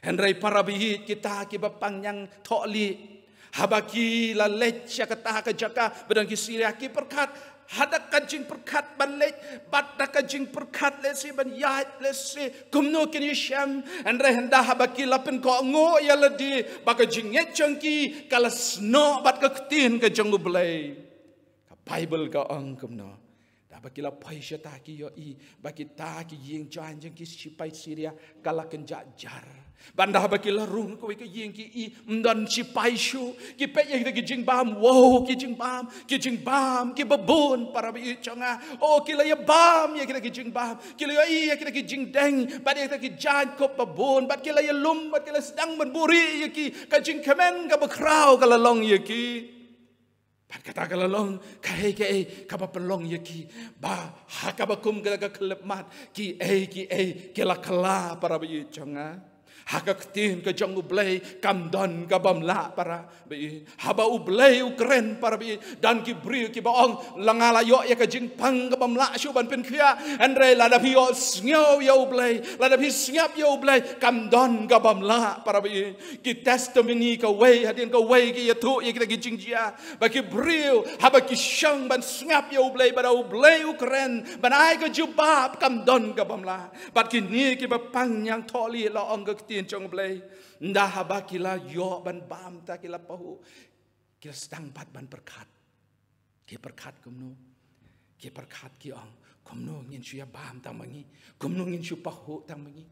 Henry para bayi kita ki bapang yang tokli habaki la lecha kata ka jaka bedang ki siria ki perkat hadak kajing perkat balik badak kajing perkat lesi ban yait lesi kumno kini syam andre hendah habaki lapen ko ngo ya ledi bakajing ngechangki kala sno bat ka ketin ka jangu belai ka bible ka ang kumno da baki la pai syata ki yo I baki ta ki ying jan jang ki sipai siria kala kenja jar bandah baki la rung ko ki ying ki I mdan sipai shu ki pe ye ki jing bam wow ki jing bam ki babon para bi changa oh ki la ya bam ye ki jing bam ki la ye ki jing deng bad ye ki jan ko babon bad ki la ya lum bad ki la sedang menburi ye ki ka jing kemen ka bakrau ka la long ye ki Pat kata kalalong kahai kaba pelong yaki ba hakabakum kala kelep mat ki kela kala para bayi changa hakaketin ke jang ublay kamdan kabam la para bayi haba ublay ukren para bayi dan ki bri ki baong langala yo ya ke jing pang kabam la shuban pen khia andre la da yo snyo yo ublay la da snap yo ublay kamdan kabam la para bayi ki testimony ka way hadin ka way ki yatu ya kita ki jing jia ba ki bri haba ki shang ban snap yo ublay ba ublay ukren ban ai ka jubab kamdan kabam la bat ki ni ki ba pang yang tholi la ong ka Jong blay ndah haba kila yo ban bam ta kila pahu kila sedang pat ban perkat ki perkat kumno ki perkat ki ong kumno ngin shu ya bam tang mangi kumno ngin shu pahu tang mangi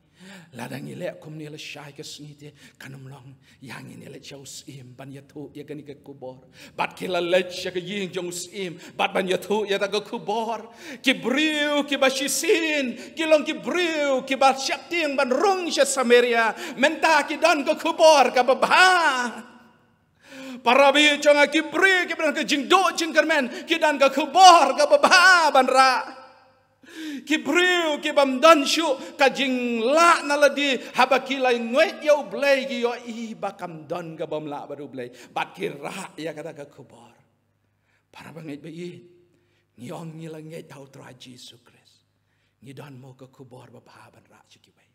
ladang ile kumni la syai ke snite kanum long yang ini le jaus im ban yatu ya gani ke kubor bat kila le ya ke ying jong im bat ban yatu ya ta ke kubor ki briu ki bashisin ki long ki briu ki ba syak ting ban rung sya Samaria menta ki dan ke kubor ka babha para bi chonga ki briu ki ban ke jing do jing kermen ki dan ke kubor ka babha ban ra ki briu ki bam dan shu ka jing la na ladi haba ki lai ngoi yo blai ki yo I bakam dan ka bam la baru blai bat ki ra ya kata ka kubor para bangai bayi nyong ni la ngai tau tra Jesus Christ ni dan mo ka kubor ba ba ban ra chi ki bai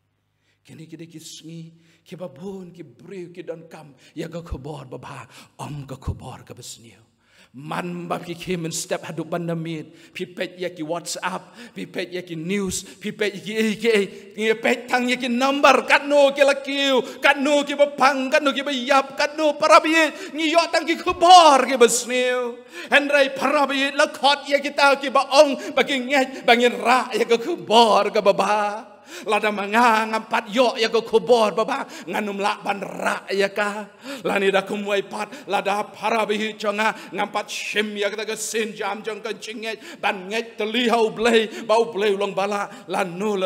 kini ki sngi ki babun ki briu ki dan kam ya ka kubor ba ba om ka kubor ka besniu man bab ki kemen step hadu bandamit pipet ya ki WhatsApp pipet ya ki news pipet ki pet tang ya ki number katno ki lakiu katno ki bapang katno ki bayap katno parabi ni yo tang ki kubor ki besniu hendrai parabi la khot ya ki ta ki baong bagi nget bangin ra ya ki kubor ka baba lada manga ngampat yo ya ke kubor baba nganum la ban ra ya ka lani da kumwai pat lada para bi chonga ngampat shim ya ka sin jam jong kan chinget ban nget teli hau blai bau blai long bala lanu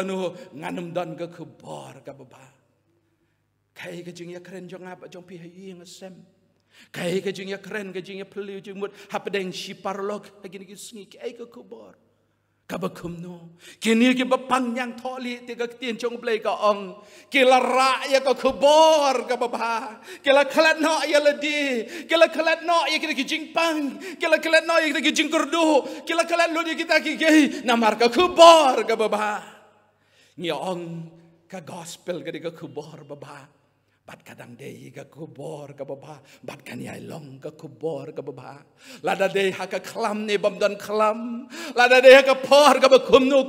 nganum dan ke kubor ka baba kai ke jing ya keren jong apa jong pi hi ngasem kai ke jing ya keren ke jing ya pelu jing mut hapdeng si parlok lagi ni sngi kai ke kubor kabakum no kini ki bapang yang tholi te ka tien chong blai ka ong kila ra ya ka kubor ka baba kila khalat no ya ledi kila khalat no ya ki jing pang kila khalat no ya ki jing kurdu kila khalat lo di kita ki namar ka kubor ka baba ni ong ka gospel ka kubor baba bat kadang dei ka kubor ka baba bat kan yai long ka kubor ka baba lada dei ha ka klam ne bam dan klam lada dei ha ka por ka kumno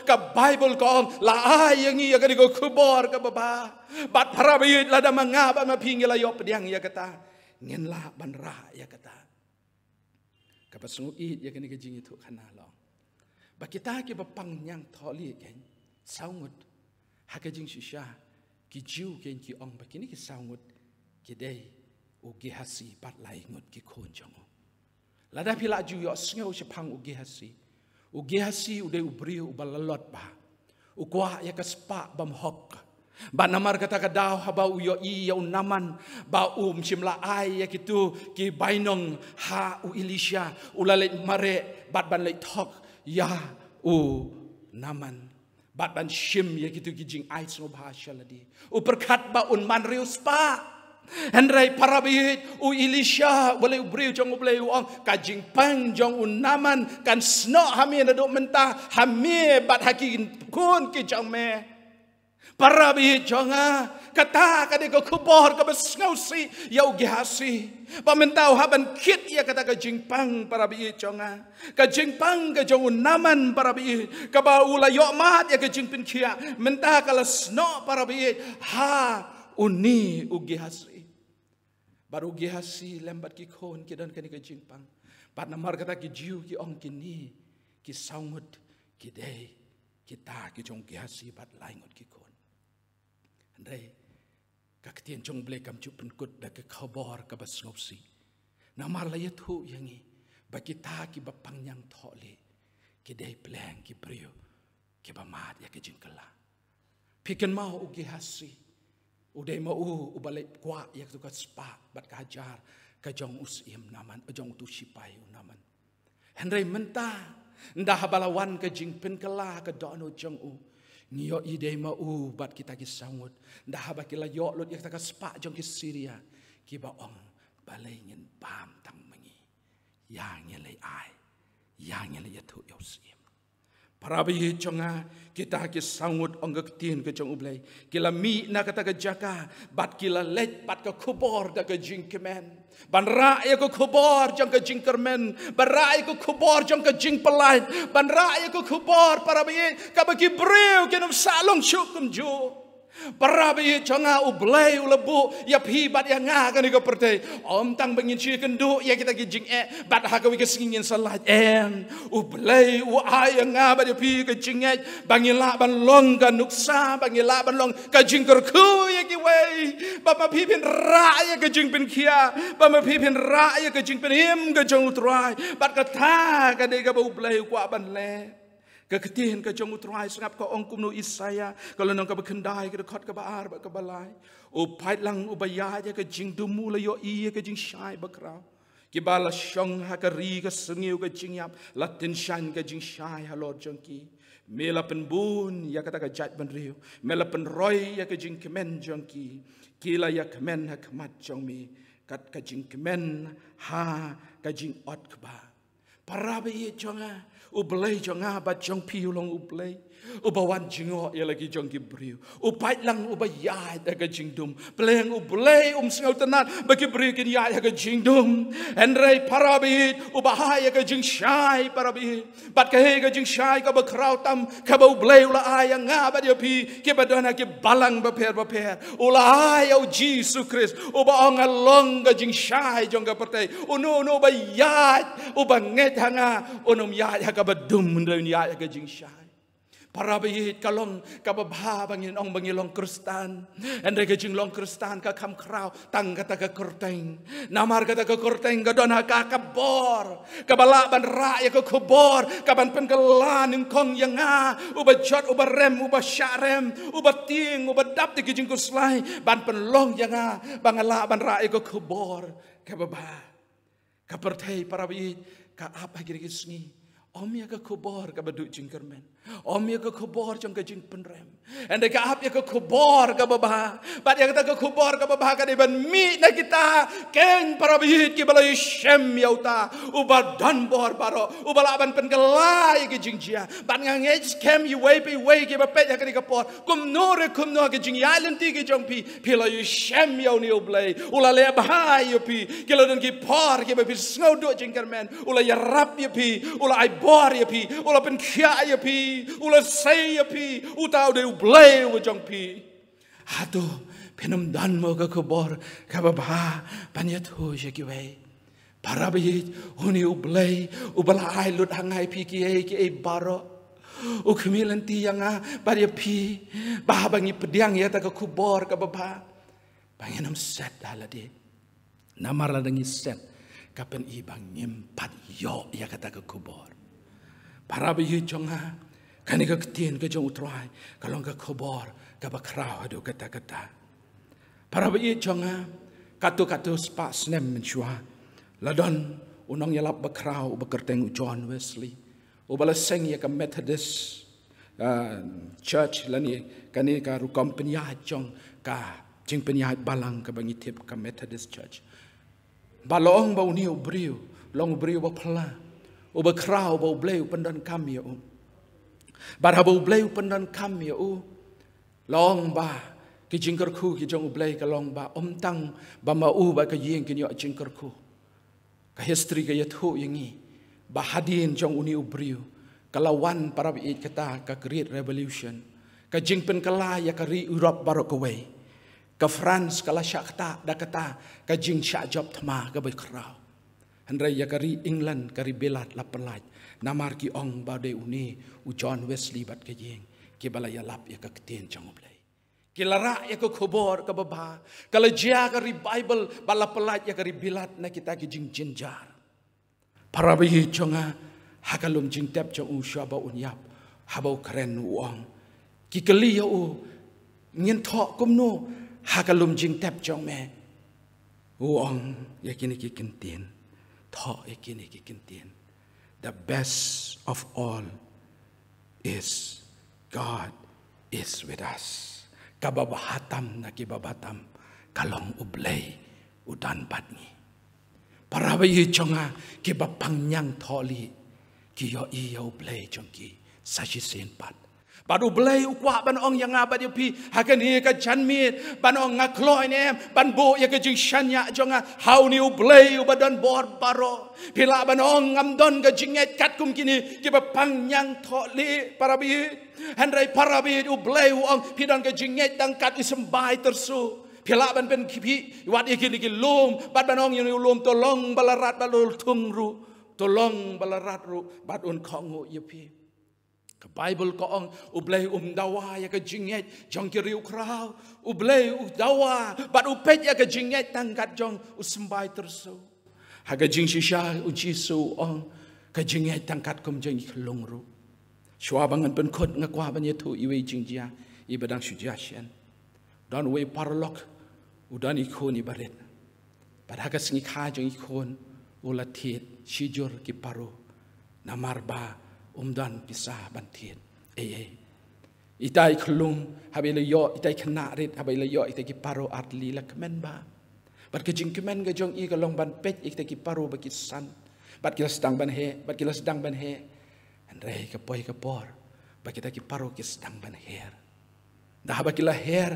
ka bible ko la ai yang ya ka di kubor ka baba bat para bi lada manga ba ma pingila yo pediang ya kata ngin la ban ra ya kata ka pasungu I ya ka ni ka jing itu kana long ba kita ki bapang nyang tholi ken saungut ha ka jing shisha ki jiu ken ki ong ba kini ki saungut ki dei ugi hasi pat lai ngut ki khon jong lada pila ju yo sngo chapang ugi hasi ude ubri ubalalot ba ukwa ya ka spa bam hok ba namar kata ka daw haba uyo I ya unaman ba chimla ai ya kitu ki bainong ha u Elisha ulale mare bat ban le thok ya u naman Bat ban shim ya gitu kijing ai so bahasa ladi. Uperkat ba un man riu spa. Henry parabit u Elisha boleh ubriu jong boleh uang kajing pang jong unaman kan sno hami na do mentah hami bat hakin kun ki jong me. Parabit jonga kata kade ko kubor ka besngausi ya ugihasi. Pamentau haban kit ya kata ka jingpang parabit jonga. Ka jingpang ka jong unaman parabit ka ba ulayo mat ya ka jingpin kia mentah kala sno parabit ha uni ugihasi. Baru ugihasi lembat ki kon ki dan kani ka jingpang. Pat namar kata ki jiu ki ong kini ki saumut ki dei kita ki jong gihasi bat laingot ki kon. Andai kaktian jong blek kam cupen kut da ke khabar ka bas ngopsi namar la yathu yangi bagi ta ki bapang yang thole ki dei pleng ki brio ki bamat ya ke jingkala piken mau ugi hasi udai mau ubalai kwa ya tu ka spa bat ka hajar ka jong usim naman jong tu sipai naman andai mentah ndah balawan ka jingpen kala ka dono jong u Ngiyo idei mau bat kita kisangut. Dah baki la yok lut kita kaspak jong ki Syria. Ki ba ong balai ngin pam tang mengi. Yang nyelai ai. Yang nyelai yatu yosim. Para bayi jonga kita kisangut ong ketin ke jong ublai. Kila mi na kata ke jaka bat kila let bat ke kubor da ke jingkemen. Ban rai ko kubor jong ke jingkermen, ban rai ko kubor jong ke jing pelait, ban rai ko kubor para bayi ka bagi breu ke nom salong syukum jo. Para bayi jonga ublai ulebu ya pibat ya nga kan ko pertai. Om tang bengin chi kendu ya kita ki jing bat ha ka wi ke singin salat ublai u ai nga ba ya pi ke jing bangin la ban long kan nuksa bangin la ban long ka jing ker ku ya ki wei ba ma pi pin ra ya ke jing pin kia ba ma pi pin ra ya ke jing pin him ke jong utrai bat ka tha ka de ka ba ublai kwa ban le keketin ke jong utrai sengap ko ong kumno Isaya kalau nang ka bekendai ke dekat ke baar ke balai upai lang ubaya ya ke jing dumu la yo i ke jing shai bakrau ki bala shong ha ka ri ke sengiu ke jing yap latin shan ke jing shai ha lord jong ki mela penbun ya kata ka jat ban riu mela penroy ya ke jing kemen jong ki kila ya kemen ha kemat jong mi kat ka jing kemen ha ka jing ot ke ba para bayi jonga ublai jonga bat jong piu long ublai ubawan jingo ya lagi jong gibriu upai lang ubaya da ga jingdum pleng ublai sengau tenat bagi beri kin ya ga jingdum henrei parabit ubahaya ga jing shai parabit bat ka he ga jing shai ka ba krau tam ka ba ublai ula aya nga ba dia pi ke badana ke balang ba per ula aya o Jesus Christ uba ong along ga jing shai jong ga pertai uno ba ya ubanget hanga unom ya ga badum ndai ya ga jing shai. Para bayi kalong kababha bangin ong bangilong Kristen, ande kejing long Kristen ka kam krau tang kata ka korteng, namar kata ka korteng ka dona ka kabor, kabala ban ra ya ka kubor, kaban pengelan kong yang uba jot uba rem uba syarem uba ting uba dap di kejing kuslai ban penlong yang bangala ban ra ya ka kubor kababha, kapertai para bayi ka apa kira kisni. Om ya ke kubor ke baduk jingkermen. Om ya ke kubor jong ke jing penrem. Anda ke ap ya ke kubor ke babah. Bat ya kita ke kubor ke babah ke depan mi na kita ken para bihit ke balai shem ya uta. Uba dan bor baro. Uba laban pengelai ke jing jia. Bat ngangej kem you way ke bapet ya ke kapor. Kum no ke jing ya lenti ke jong pi. Pilai shem ya uni ublai. Ula le bahai ya pi. Kilo dan ki por ke bapi sngau duk jingkermen. Ula ya rap ya pi. Ula ai bor ya pi, ula pen kia ya pi, ula say ya pi, utau de ublay wajong pi. Aduh, penum dan mo ke kubor, kababha, panyat ho ya kiway. Para bayit, uni ublay, ubalay lut hangai pi ki baro. Ukemilan ti yang bar ya pi, bah bangi pediang ya ta ke kubor kababha. Banginam set halade. Namar la dangi set, kapen ibang nyempat yo ya kata ke kubor. Para bayi jonga kani ka ketin ka jong utrai kalong ka khobor ka bakrau adu kata-kata. Para bayi jonga katu spa snem menchua ladon unong yalap bakrau bekerteng John Wesley ubala seng ya ka Methodist church lani kani ka rukom penyah jong ka jing penyah balang ka bangitip ka Methodist Church balong bau ni ubriu long ubriu ba phala uba krau bau bleu pendan kami ya bar bau bleu pendan kami ya long ba ki jingkar khu ki jong ublei ka long ba tang ba mau ba ka yeng ki yo jingkar khu ka history ka yathu yangi ba hadin jong uni ubriu kalawan para bi kata ka Great Revolution ka jingpen kala ya ka ri Europe barok away ka France kala syakta da kata ka jing sya job thma ka ba krau handrai ya ka ri England ka ri belat la pelaj namar ki ong ba de uni u John Wesley bat ka yeng ki bala ya lap ya ka kten jong ublei kilara ya ko khobor ka baba kala jia ka ri Bible bala pelat ya ka ri bilat na kita ki jing jinjar para bi chonga hakalum jing tap chong u shaba unyap habau kren uong ki kali ya ngin tho kumno hakalum jing tap chong me uong ya kini ki kintin tho ya kini ki kintin the best of all is God is with us kababahatam na kibabatam kalong ublay udan badni para bayi chonga kibapanyang tholi kiyo iya ublay chongki sashi sen pat bad ublay ukwa ban ong yang abad yopi hakan hi ka janmit ban ong ngakloy nem ban bo ya ka jing shanya jonga how ni ublay ubadan bor baro pila ban ong ngamdon ka jinget kat kum kini kibapanyang tholi para bayi handrai parabit ublay uang pidan ke jinget dangkat isembai tersu pila ban pen kipi wat ikini ki lum bat banong yang lum tolong balarat balul tungru tolong balarat ru bat un kongu yepi ke Bible ko ong ublay dawa ya ke jinget jong kiriu krau ublay dawa bat upet ya ke jinget dangkat jong usembai tersu haga jing shisha ujisu ong ke jinget dangkat kum jeng kelung ru Shua bangan penkot ngakwa banyak tu iwe jingjia ibadang sujiasian dan we parlok udan ikon ibaret pada kasih ngikha jeng ikon ulatit shijur ki paru namarba dan pisah bantit itai kelung habile yo itai kena rit habile yo itai ki paru atli la kemen ba bat ke jing kemen ga jong i kalong ban pet itai ki paru baki san bat kila sedang ban he bat kila sedang ban he Andrei kapoi kapor, bagi kita kiparo kis sedang ban her. Dah bagi lah her,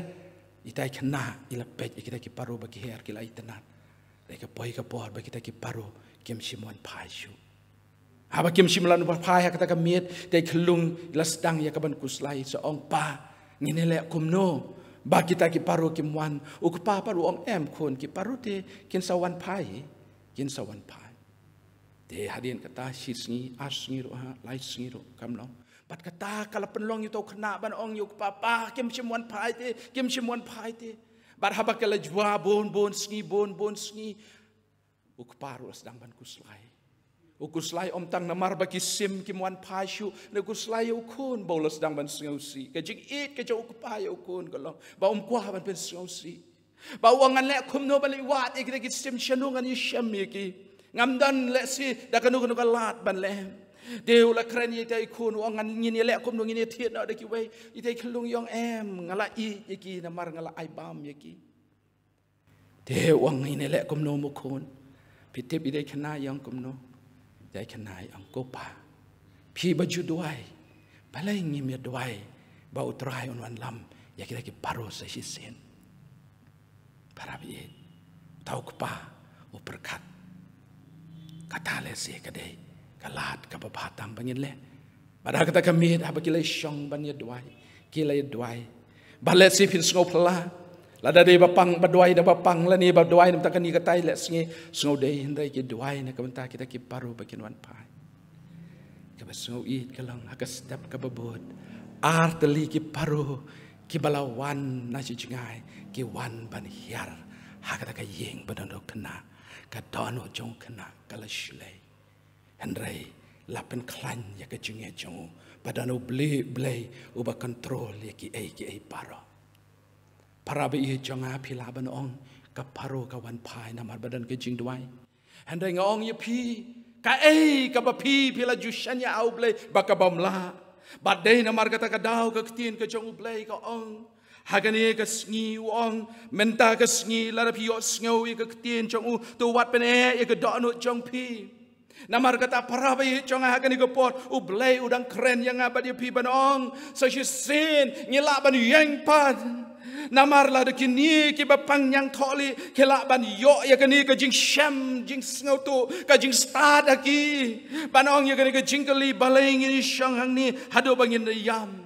itai kena ila pet kita kiparo bagi her kila itenat. Andrei kapoi kapor bagi kita kiparo kim simuan paishu. Haba kim simulan pai kata kamiet, itai kelung ila sedang ya kaban kuslai seong pa nginelek kumno. Bagi kita kiparo kimwan, ukpa paru ong kon kiparo te kin sawan pai, kin sawan pai. Te hadin kata sisngi asngi ro lai sngi ro kamlong bat kata kala penlong itu kena ban ong yuk papa kim simuan pai te bat haba kala jwa bon sngi ukparu sedang ban kuslai om tang namar bagi sim kimwan pai shu ne kuslai ukun bolos sedang ban sngosi ke jing it ke jo ukpai ukun kalong ba om kwa ban pen sngosi ba wangan le khumno bali wat ikre ki sim shanungan yisham ki ngamdan lesi dah kanu kalat ban lem deu la kren ye tai kun wang ngin le kum ngin thiet na de ki wei i tai khlung yong em ngala i ye ki na mar ngala ai bam ye ki deu wang ngin le kum no mu kun pitip i dai khna yong kum no dai khna yong ko pa phi baju duai balai ngi me duai ba utrai on wan lam ya ki paro sa si sen para bi tau pa o perkat kata lesi kadai kalat kapapatam bangin le pada kata kami apa kilai syong ban ye duai kilai duai balet si fin ngopla lada de bapang baduai da bapang la ni baduai nam takani katai le sngi sngo de hindai ki duai na kamenta kita ki paru bakin wan pai ka basngo i kalang hakas dap ka babod arteli ki paru ki balawan na si jingai ki wan ban hiar hakata ka yeng badando kena kadono jong kena kalashlei Henry lapen klan ya ke jinge jong badano blei uba kontrol ya ki ai paro para be jong a pila ban ong ka paro ka wan pai namar badan ke jing duai Henry ngong ye pi ka ba pi pila jushan ya au blei bakabamla Badai namar kata kadau ke ketien ke jong ublay ke ong. Hagani ke sngi ong. Menta ke sngi lara piyok sngaw ke ketien jong u. Tu wat pen ke donut jong pi. Namar kata para bayi jong hagani ke pot. Ublay udang keren yang abad dia pi banong. So she sin ngilak ban yang pad. Namar la de kini ki bapang yang tholi kelak ban yo ya kini ke jing sham jing sngaw tu ka jing start aki banong ya kini ke jingkeli baleng ini syang hang ni hado bangin yam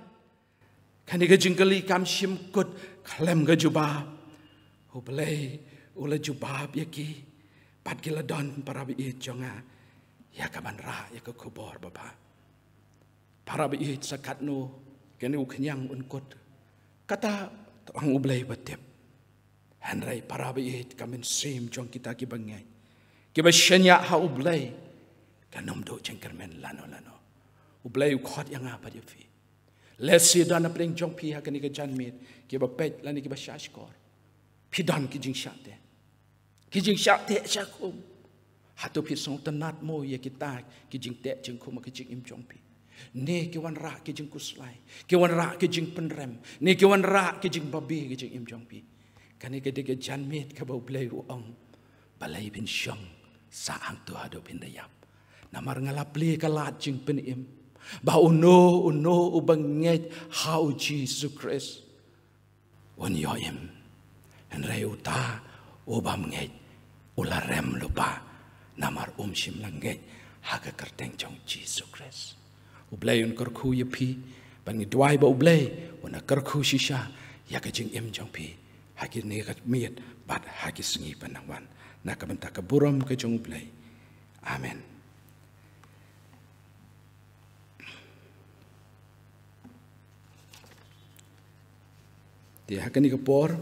kani ke jingkeli kam shim kut klem ke jubab ublay ula jubab ya ki pat kila don para bi jonga ya ka ban ra ya ke kubor bapa para bi sakat no kani u kenyang unkut kata ang ublay batip. Henry para biit kamin sim jong kita ki bangay. Ki ba shenya ha ublay kanom do jengkermen lano. Ublay ukot yang apa dia fi. Lesi dan apring jong pi ha kani ka janmit ki ba pet lani ki ba shashkor. Pi dan ki jing shate. Ki jing shate shakum. Hatu pi song tenat mo ya kita ki jing te jing kuma ki jing im jong pi. Ni kiwan ra ke jing kuslai, kiwan ra ke jing penrem, ni kiwan ra ke jing babi ke jing im jong pi. Kani ke de ke janmit ke bau blai uong, balai bin syong saang tu hado bin dayap. Namar ngalap li kalat jing pen im, ba uno ubanget how Jesus Christ. Wan yo im, en rai uta ubam nget ularem lupa, namar shim langet haga kerteng jong Jesus Christ. Ublay un kerku ye pi bangi dwai ba ublay una kerku shisha ya ka jing im jong pi haki ne ka miet bat haki sngi panangwan na ka benta ka buram ka jong ublay. Amen. Dia hakani ka por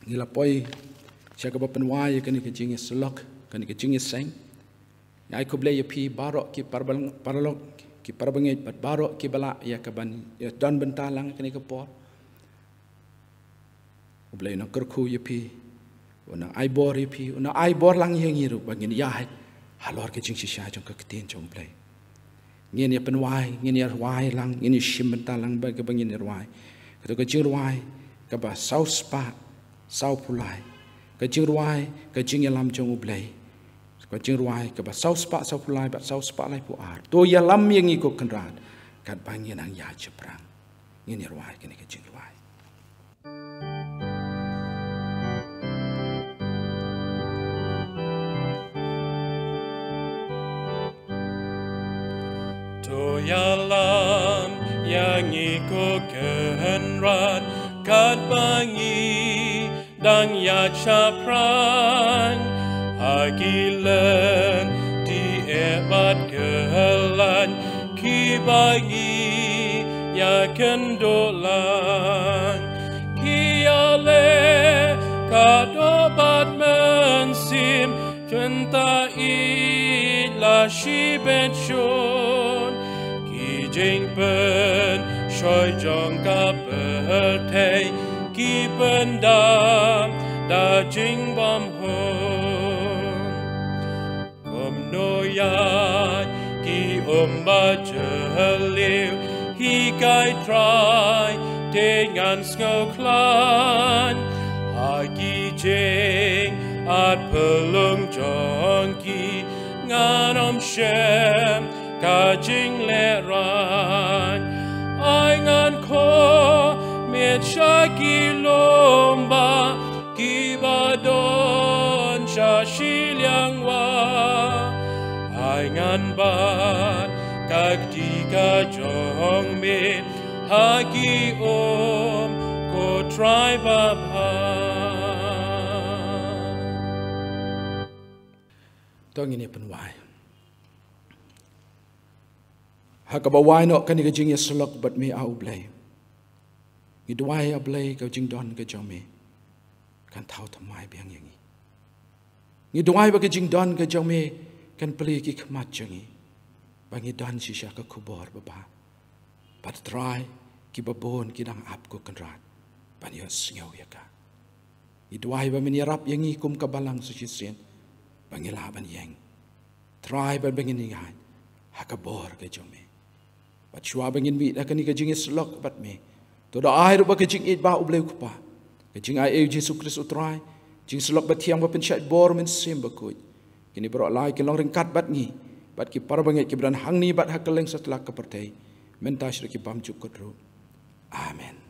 ngila poi siya ka ba penwai kani ka jing slok kani ka jing seng ya ko blay ye pi barok ki paralok ki parabangit bat barok ki bala ya kaban ya dan bentalang kini ke por ublay na kerku ye pi una aibor ye pi una aibor lang yang ngiru bangin ya halor ke jing shisha jong ke ketien jong ublay ngin ya penwai ngin ya wai lang ngin shim bentalang ba ke bangin ya wai ke ke jing wai ke ba sau spa sau pulai ke jing wai ke jing ya lam jong ublay ko jing ruai ke ba sau spa sau pulai ba sau spa lai pu ar to ya lam yang ikut kenrat kat bangin ang ya ceprang ini ruai kini ke jing ruai to ya lam yang ikut kenrat kat bangi dan ya ceprang Hagilan di ebat gelan ki bagi ya kendolan ki ale kadobat mensim cinta ila shibet shon ki jing pen shoy jong ka pertei ki pendam da jing bam hon Noyat ki umba jeliw hi kai try dengan skoklan hagi jing at pelung jongki nganom shem ka jing leran ai ngan ko mit shaki lomba ki badon shashi liang wa ngan bat kag tiga jong me hagi ko try baba tong ini penwai hakabawai no kan jing ya slok bat me au blay ngidwai a blay ka jing don ka jong me kan thau thamai biang yang ngidwai ba ka jing don ka jong me kan peli ki khmat jangi bangi dan shisha ka kubor baba pat try ki babon ki dang ap ko kanrat ban yo sngaw ya ka idwai ba min yarap yangi kum ka balang su shisien bangi la ban yang try ba bangi ni ngai ha ka bor ka jome bat shua bangin bi da kani ka jing slok bat me to da ai ru ba ka jing it ba ublei ku pa ka jing ai Jesus Christ utrai jing slok bat thiam ba pen chat bor men sem ba ku kini bro lai ki long ringkat bat ngi bat ki parbanget ki bran hang ni bat hakeleng setelah kepertai menta syrik ki bam cuk kodro amen.